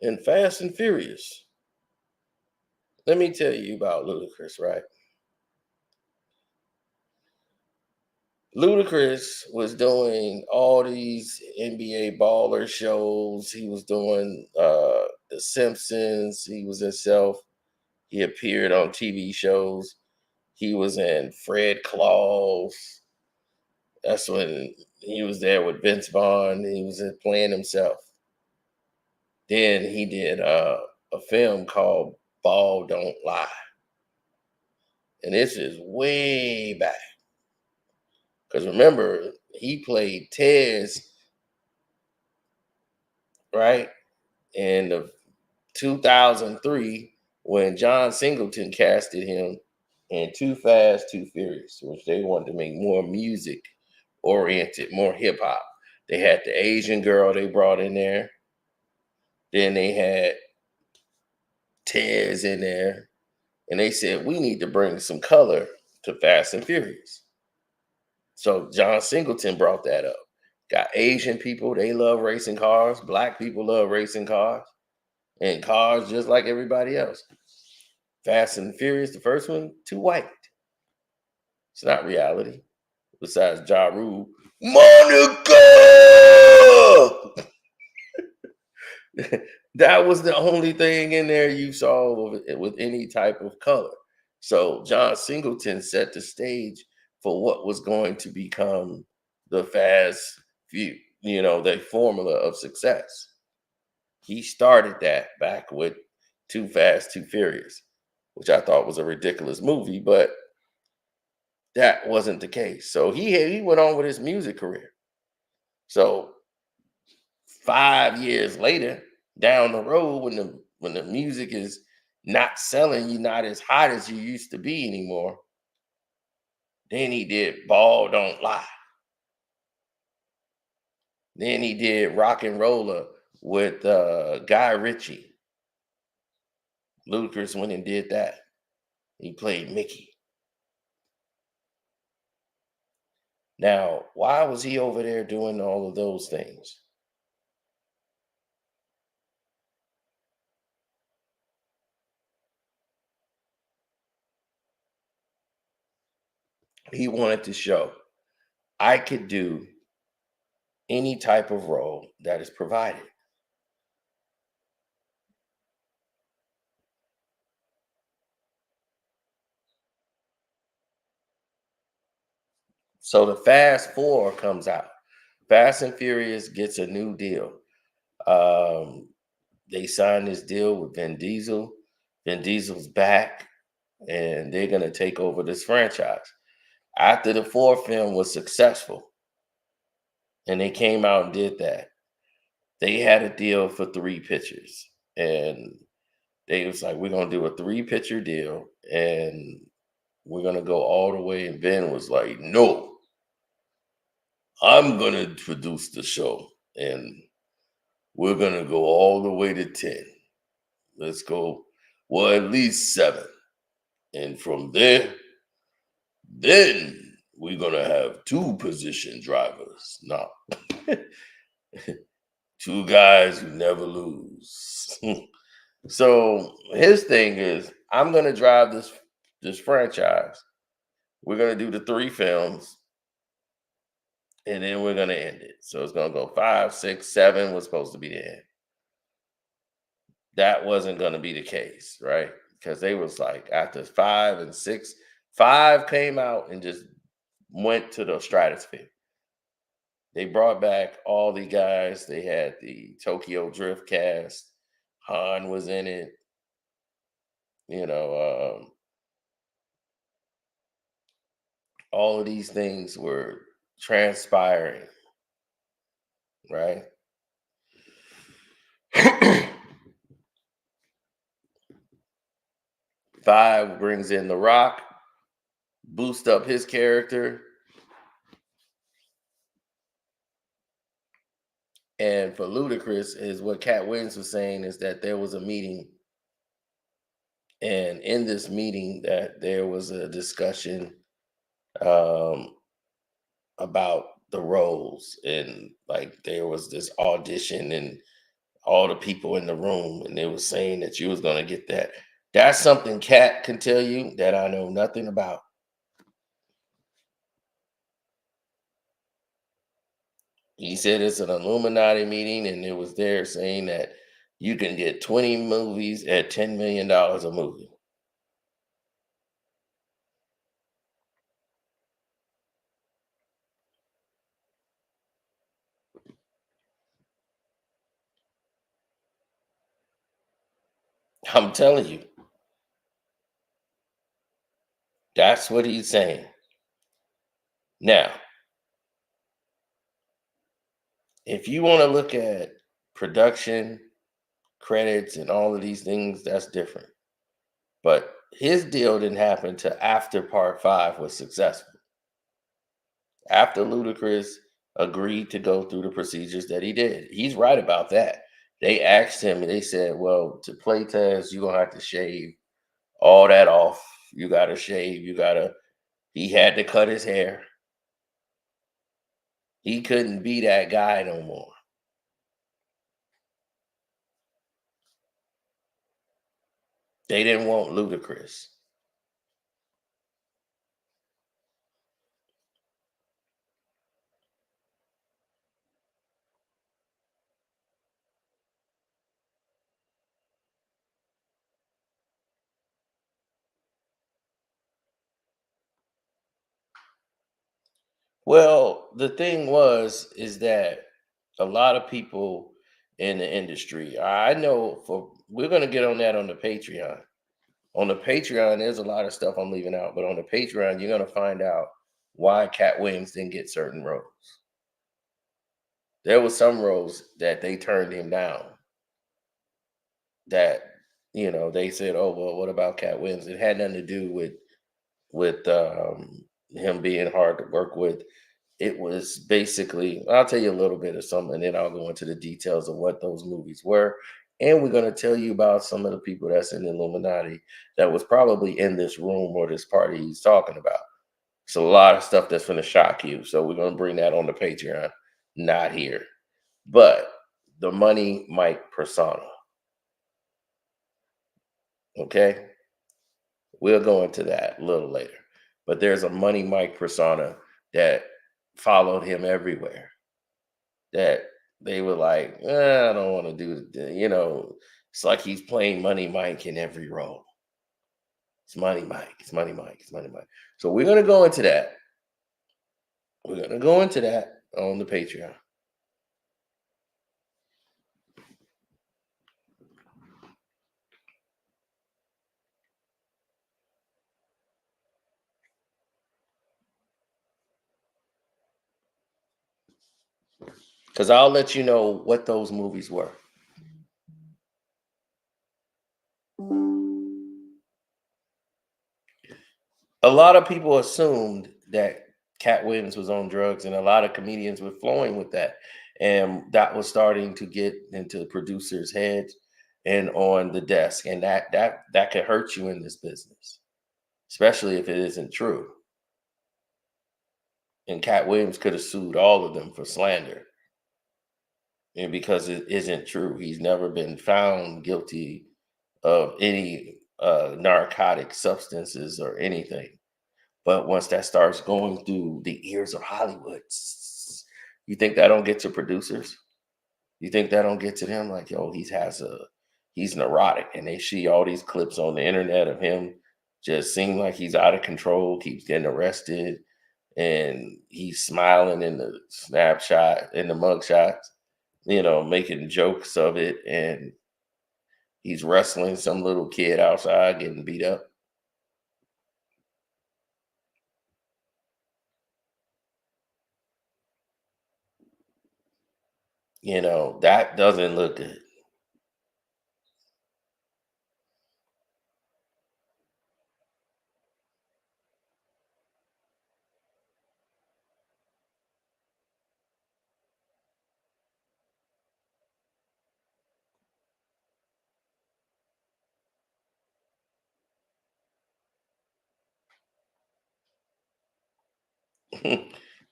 A: in Fast and Furious. Let me tell you about Ludacris, right? Ludacris was doing all these NBA baller shows. He was doing The Simpsons. He was himself. He appeared on TV shows. He was in Fred Claus. That's when he was there with Vince Vaughn. He was playing himself. Then he did a film called Ball Don't Lie. And this is way back. Because remember, he played Tez, right? In the 2003 when John Singleton casted him in Too Fast, Too Furious, which they wanted to make more music oriented, more hip hop. They had the Asian girl they brought in there. Then they had Tez in there. And they said, we need to bring some color to Fast and Furious. So John Singleton brought that up. Got Asian people, they love racing cars. Black people love racing cars. And cars just like everybody else. Fast and Furious, the first one, too white. It's not reality. Besides Ja Rule, Monica! That was the only thing in there you saw with any type of color. So John Singleton set the stage for what was going to become the fast few, the formula of success. He started that back with Too Fast, Too Furious, which I thought was a ridiculous movie, but that wasn't the case. So he went on with his music career. So 5 years later, down the road, when the music is not selling, you're not as hot as you used to be anymore. Then he did Ball Don't Lie. Then he did Rock and Roller with Guy Ritchie. Ludacris went and did that. He played Mickey. Now, why was he over there doing all of those things? He wanted to show I could do any type of role that is provided. So the Fast Four comes out. Fast and Furious gets a new deal. They signed this deal with Vin Diesel. Vin Diesel's back, and they're going to take over this franchise. After the fourth film was successful, and they came out and did that, they had a deal for 3 pictures. And they was like, we're going to do a 3-picture deal, and we're going to go all the way. And Vin was like, no, I'm going to produce the show, and we're going to go all the way to 10. Let's go, well, at least 7. And from there, then we're going to have 2 position drivers. Now, 2 guys who never lose. So his thing is, I'm gonna drive this franchise. We're gonna do the 3 films, and then we're gonna end it. So it's gonna go 5, 6, 7 was supposed to be the end. That wasn't gonna be the case, right? Because they was like after 5 and 6, 5 came out and just went to the stratosphere. They brought back all the guys. They had the Tokyo Drift cast. Han was in it. You know, all of these things were transpiring, right? Five brings in The Rock, boost up his character. And for Ludacris, is what Cat Williams was saying is that there was a meeting, and in this meeting, that there was a discussion um, about the roles, and like there was this audition, and all the people in the room, and they were saying that you was gonna get that. That's something Cat can tell you that I know nothing about. He said it's an Illuminati meeting, and it was there saying that you can get 20 movies at $10 million a movie. I'm telling you, that's what he's saying. Now, if you want to look at production, credits, and all of these things, that's different. But his deal didn't happen till after part five was successful. After Ludacris agreed to go through the procedures that he did. He's right about that. They asked him, and they said, well, to play test, you're going to have to shave all that off. You got to shave. He had to cut his hair. He couldn't be that guy no more. They didn't want Ludacris. Well, the thing is that a lot of people in the industry, I know we're going to get on that on the Patreon. On the Patreon, there's a lot of stuff I'm leaving out, but on the Patreon, you're gonna find out why Cat Williams didn't get certain roles. There was some roles that they turned him down. That they said, "Oh well, what about Cat Williams?" It had nothing to do with him being hard to work with. It was basically, I'll tell you a little bit of something, and then I'll go into the details of what those movies were. And we're going to tell you about some of the people that's in the Illuminati that was probably in this room or this party he's talking about. So a lot of stuff that's going to shock you. So we're going to bring that on the Patreon, not here. But the Money Mike persona. Okay. We'll go into that a little later. But there's a Money Mike persona that followed him everywhere. That they were like, I don't want to do it's like he's playing Money Mike in every role. It's Money Mike, it's Money Mike, it's Money Mike. So we're gonna go into that. We're gonna go into that on the Patreon. Because I'll let you know what those movies were. A lot of people assumed that Cat Williams was on drugs, and a lot of comedians were flowing with that. And that was starting to get into the producers' heads and on the desk. And that could hurt you in this business, especially if it isn't true. And Cat Williams could have sued all of them for slander. And because it isn't true, he's never been found guilty of any narcotic substances or anything. But once that starts going through the ears of Hollywood, you think that don't get to producers? You think that don't get to them? Like, yo, he's neurotic, and they see all these clips on the internet of him just seem like he's out of control, keeps getting arrested, and he's smiling in the snapshot, in the mug shots, making jokes of it, and he's wrestling some little kid outside getting beat up. That doesn't look good.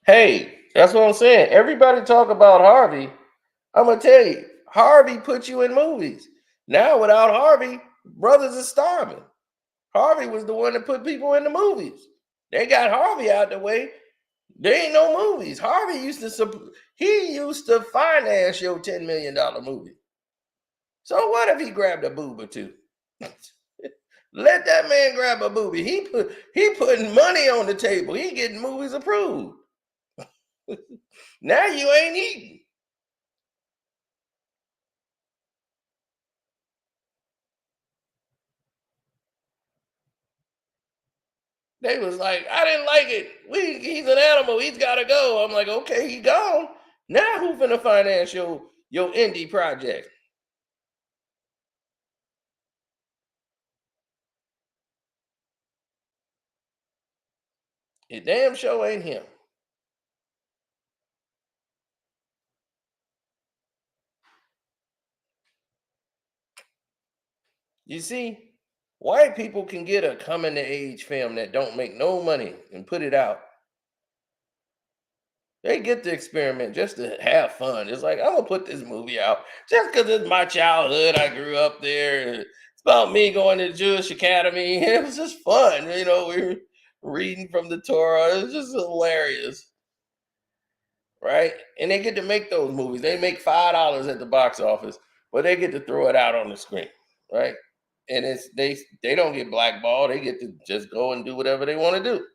A: Hey, that's what I'm saying. Everybody talk about Harvey. I'm gonna tell you, Harvey put you in movies. Now without Harvey, brothers are starving. Harvey was the one that put people in the movies. They got Harvey out the way. There ain't no movies. Harvey he used to finance your $10 million movie. So what if he grabbed a boob or two? Let that man grab a booby. He putting money on the table. He getting movies approved. Now you ain't eating. They was like, I didn't like it. He's an animal. He's got to go. I'm like, okay, he gone. Now who finna finance your indie project? It damn show ain't him. You see, white people can get a coming to age film that don't make no money and put it out. They get the experiment just to have fun. It's like, I'm gonna put this movie out just because it's my childhood. I grew up there. It's about me going to the Jewish Academy. It was just fun. We were reading from the Torah. It was just hilarious, right? And they get to make those movies. They make $5 at the box office, but they get to throw it out on the screen, right? And they don't get blackballed. They get to just go and do whatever they want to do.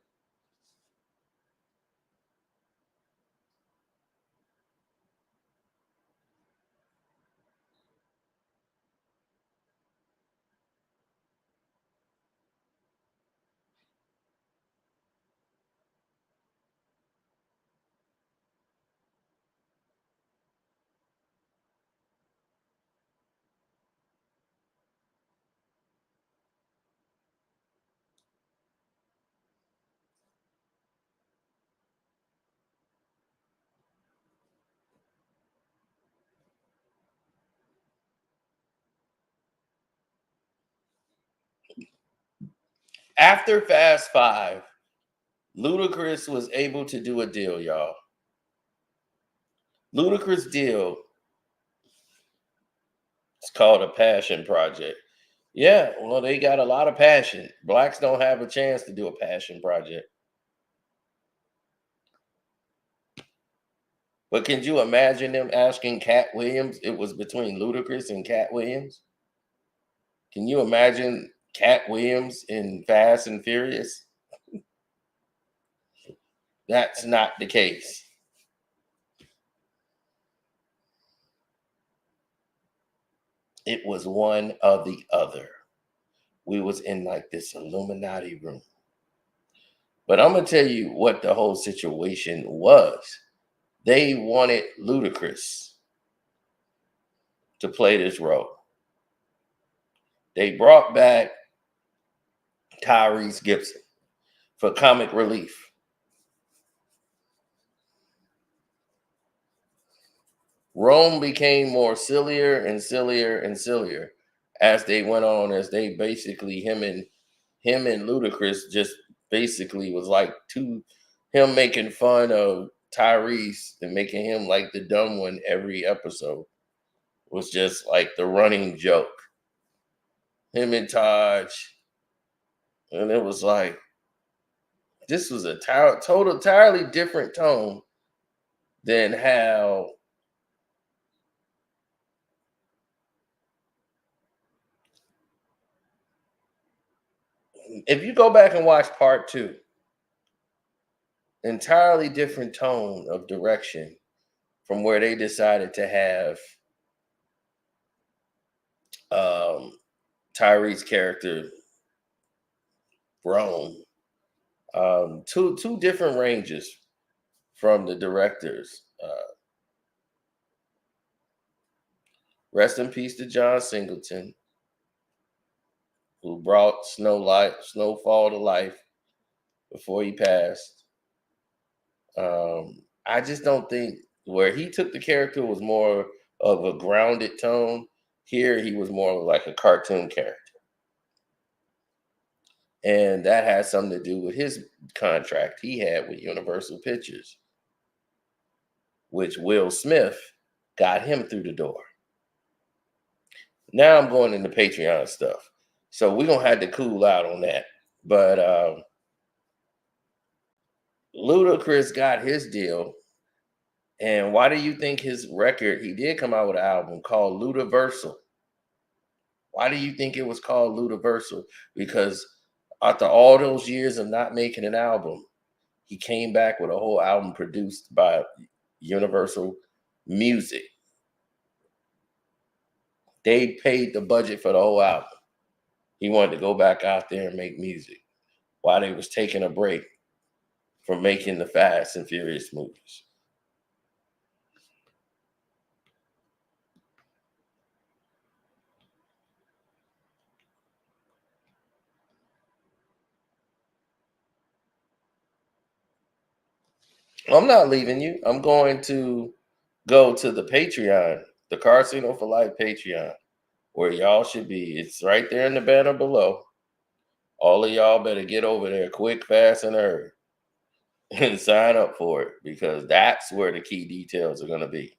A: After Fast Five, Ludacris was able to do a deal, y'all. Ludacris deal. It's called a passion project. Yeah, well, they got a lot of passion. Blacks don't have a chance to do a passion project. But can you imagine them asking Katt Williams? It was between Ludacris and Katt Williams. Can you imagine Katt Williams in Fast and Furious? That's not the case. It was one or the other. We was in like this Illuminati room. But I'm gonna tell you what the whole situation was. They wanted Ludacris to play this role. They brought back Tyrese Gibson for comic relief. Rome became more sillier and sillier and sillier as they went on, as they basically him and Ludacris just basically was like him making fun of Tyrese and making him like the dumb one every episode was just like the running joke. him and Taj, and it was like this was a entirely different tone than how if you go back and watch part two, entirely different tone of direction from where they decided to have um Tyree's character roam. Two different ranges from the directors. Rest in peace to John Singleton, who brought Snowfall to life before he passed. I just don't think where he took the character was more of a grounded tone. Here, he was more like a cartoon character, and that has something to do with his contract he had with Universal Pictures, which Will Smith got him through the door. Now I'm going into Patreon stuff, so we're gonna have to cool out on that. But Ludacris got his deal. And why do you think his record, he did come out with an album called Ludaversal? Why do you think it was called Ludaversal? Because after all those years of not making an album, he came back with a whole album produced by Universal Music. They paid the budget for the whole album. He wanted to go back out there and make music while they was taking a break from making the Fast and Furious movies. I'm not leaving you. I'm going to go to the Patreon, the Karceno for Life Patreon, where y'all should be. It's right there in the banner below. All of y'all better get over there quick, fast, and hurry and sign up for it because that's where the key details are going to be.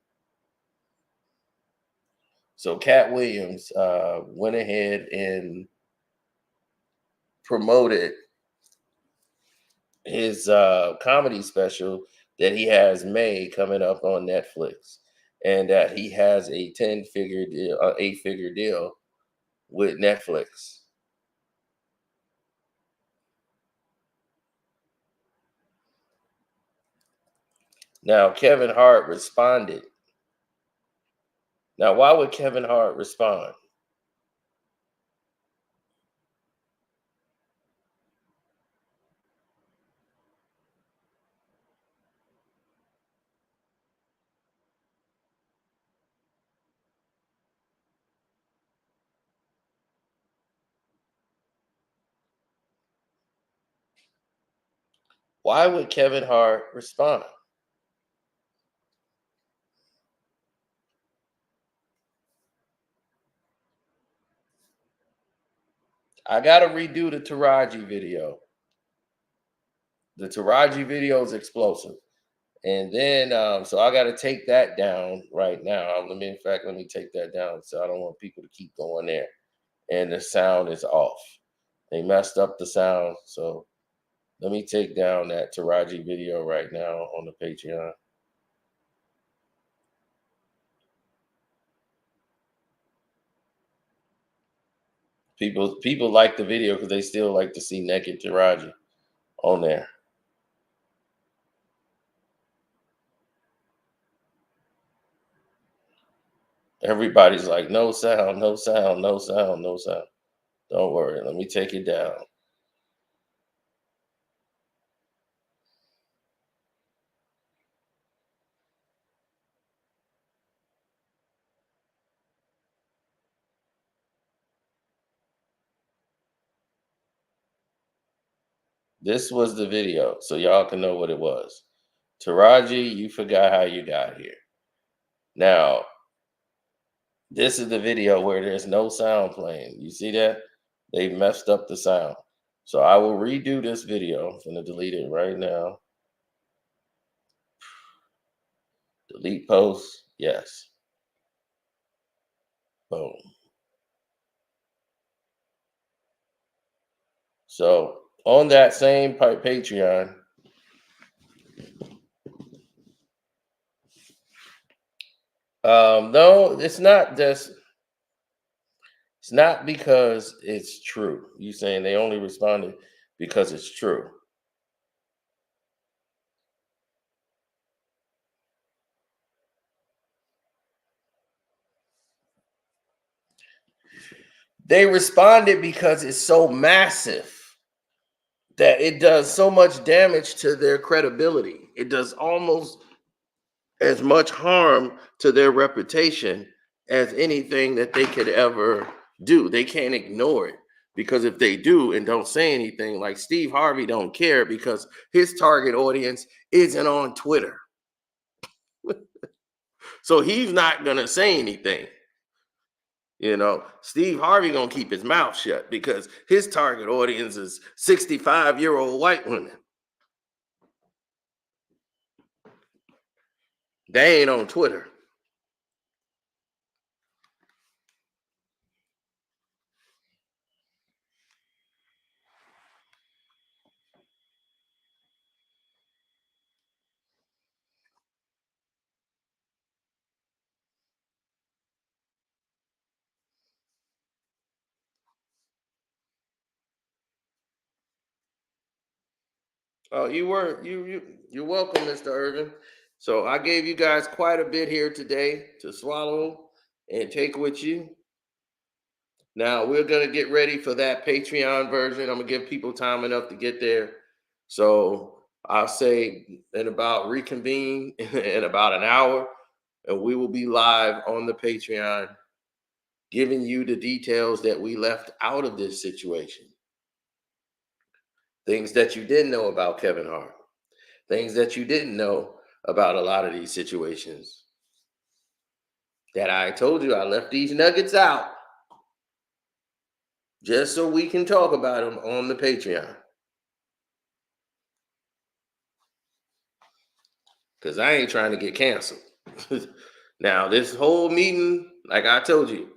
A: So Katt Williams went ahead and promoted his comedy special that he has made coming up on Netflix, and that he has a 10-figure deal, 8-figure deal with Netflix. Now Kevin Hart responded. Now, why would Kevin Hart respond? Why would Kevin Hart respond? I gotta redo the Taraji video. The Taraji video is explosive. And then so I gotta take that down right now. Let me take that down. So I don't want people to keep going there. And the sound is off. They messed up the sound. So let me take down that Taraji video right now on the Patreon. People like the video because they still like to see naked Taraji on there. Everybody's like, no sound, no sound, no sound, no sound. Don't worry. Let me take it down. This was the video, so y'all can know what it was. Taraji, you forgot how you got here. Now, this is the video where there's no sound playing. You see that? They messed up the sound. So I will redo this video. I'm going to delete it right now. Delete post. Yes. Boom. So on that same Patreon, no, it's not because it's true. You saying they only responded because it's true. They responded because it's so massive that it does so much damage to their credibility. It does almost as much harm to their reputation as anything that they could ever do. They can't ignore it, because if they do and don't say anything, like Steve Harvey don't care because his target audience isn't on Twitter. So he's not going to say anything. Steve Harvey going to keep his mouth shut because his target audience is 65-year-old white women. They ain't on Twitter. Oh, you're welcome, Mr. Irvin. So I gave you guys quite a bit here today to swallow and take with you. Now we're gonna get ready for that Patreon version. I'm gonna give people time enough to get there. So I'll say in about reconvene in about an hour, and we will be live on the Patreon, giving you the details that we left out of this situation. Things that you didn't know about Kevin Hart. Things that you didn't know about a lot of these situations. That I told you I left these nuggets out just so we can talk about them on the Patreon. Because I ain't trying to get canceled. Now, this whole meeting, like I told you,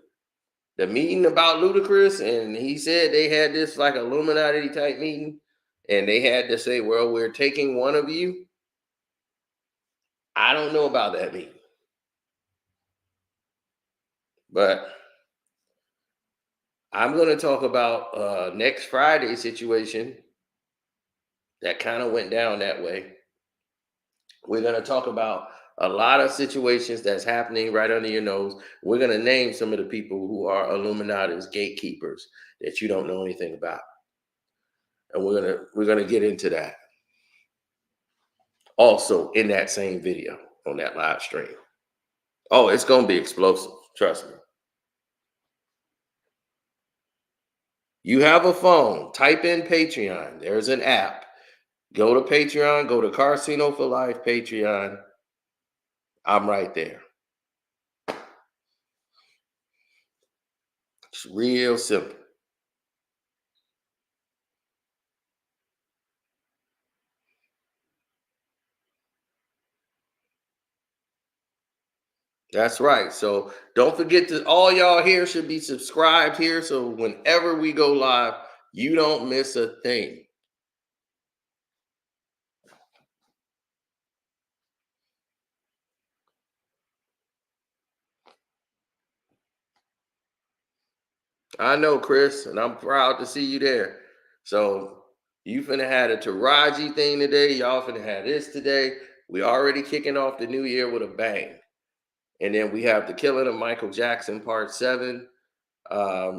A: the meeting about Ludacris, and he said they had this like Illuminati type meeting, and they had to say, well, we're taking one of you. I don't know about that meeting. But I'm going to talk about next Friday's situation that kind of went down that way. We're going to talk about a lot of situations that's happening right under your nose. We're going to name some of the people who are Illuminati's gatekeepers that you don't know anything about. And we're gonna get into that also in that same video on that live stream. Oh, it's gonna be explosive. Trust me. You have a phone, type in Patreon. There's an app. Go to Patreon, go to Karceno for Life Patreon. I'm right there. It's real simple. That's right. So don't forget to, all y'all here should be subscribed here. So whenever we go live, you don't miss a thing. I know, Chris, and I'm proud to see you there. So you finna had a Taraji thing today. Y'all finna have this today. We already kicking off the new year with a bang. And then we have the killing of Michael Jackson part 7.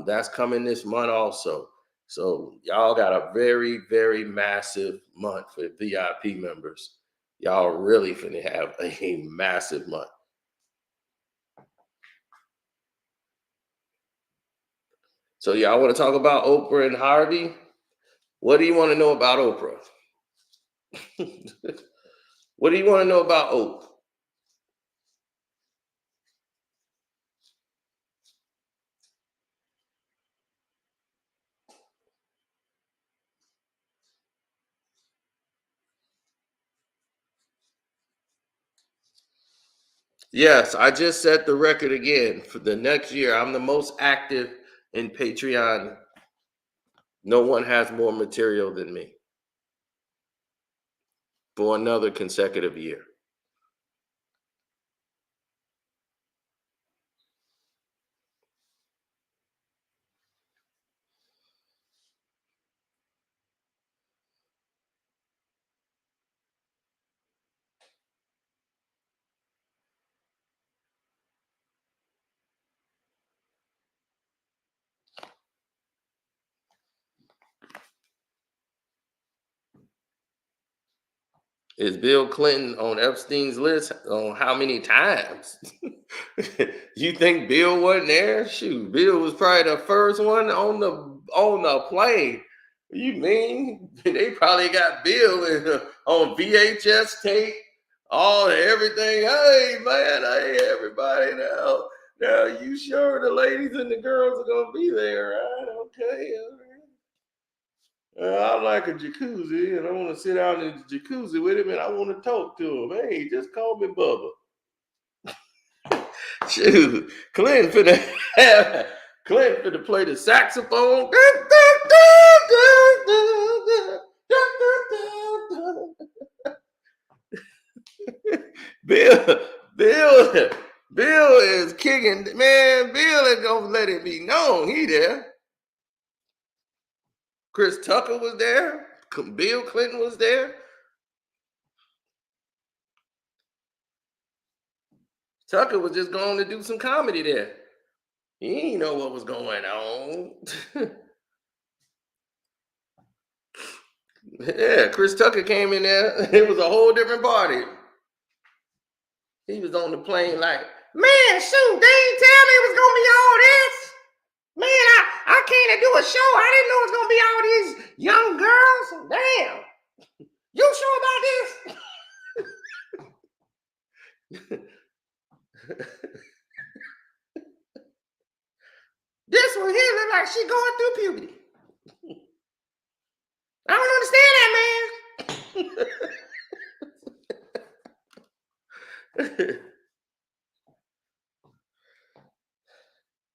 A: That's coming this month also. So y'all got a very, very massive month for VIP members. Y'all really finna have a massive month. So y'all want to talk about Oprah and Harvey? What do you want to know about Oprah? What do you want to know about Oprah? Yes, I just set the record again for the next year. I'm the most active in Patreon No one has more material than me for another consecutive year. Is Bill Clinton on Epstein's list on how many times? You think Bill wasn't there? Shoot, Bill was probably the first one on the plane. You mean they probably got Bill on VHS tape, all everything? Hey man, hey everybody now. Now you sure the ladies and the girls are gonna be there, right? Okay, all right. I like a jacuzzi, and I want to sit down in the jacuzzi with him, and I want to talk to him. Hey, just call me Bubba. Shoot, Clint finna play the saxophone. Bill, Bill, Bill is kicking. Man, Bill is gonna let it be known he there. Chris Tucker was there. Bill Clinton was there. Tucker was just going to do some comedy there. He didn't know what was going on. Yeah, Chris Tucker came in there. It was a whole different party. He was on the plane like, man, shoot, they didn't tell me it was going to be all this. Man, I came to do a show. I didn't know it was going to be all these young girls. Damn. You sure about this? This one here look like she going through puberty. I don't understand that, man.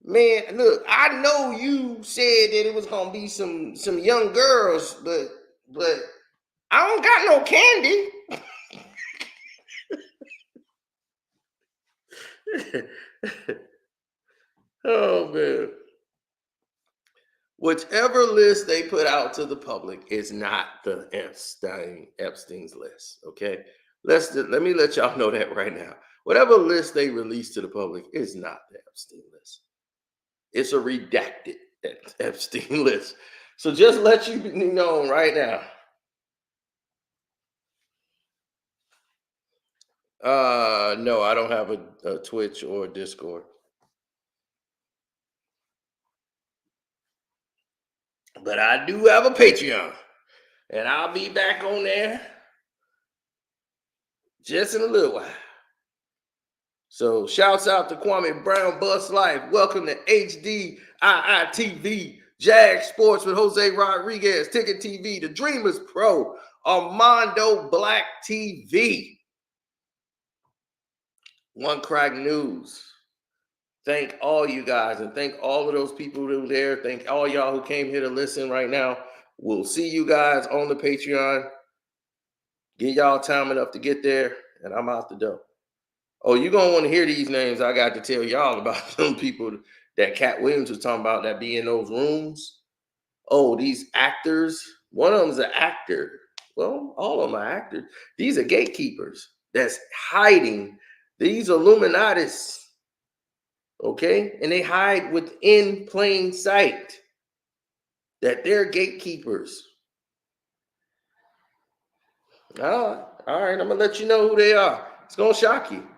A: Man, look, I know you said that it was gonna be some young girls, but I don't got no candy. Oh man. Whichever list they put out to the public is not the Epstein's list. Okay. Let me let y'all know that right now. Whatever list they release to the public is not the Epstein list. It's a redacted Epstein list. So just let you know right now. No, I don't have a Twitch or a Discord. But I do have a Patreon. And I'll be back on there just in a little while. So shouts out to Kwame Brown Bus Life. Welcome to HD IITV, Jag Sports with Jose Rodriguez, Ticket TV, The Dreamers Pro, Armando Black TV, One Crack News. Thank all you guys and thank all of those people who were there. Thank all y'all who came here to listen right now. We'll see you guys on the Patreon. Give y'all time enough to get there, and I'm out the door. Oh, you're going to want to hear these names I got to tell y'all about some people that Katt Williams was talking about that be in those rooms. Oh, these actors. One of them's an actor. Well, all of them are actors. These are gatekeepers that's hiding. These Illuminatis. Okay? And they hide within plain sight that they're gatekeepers. All right, I'm going to let you know who they are. It's going to shock you.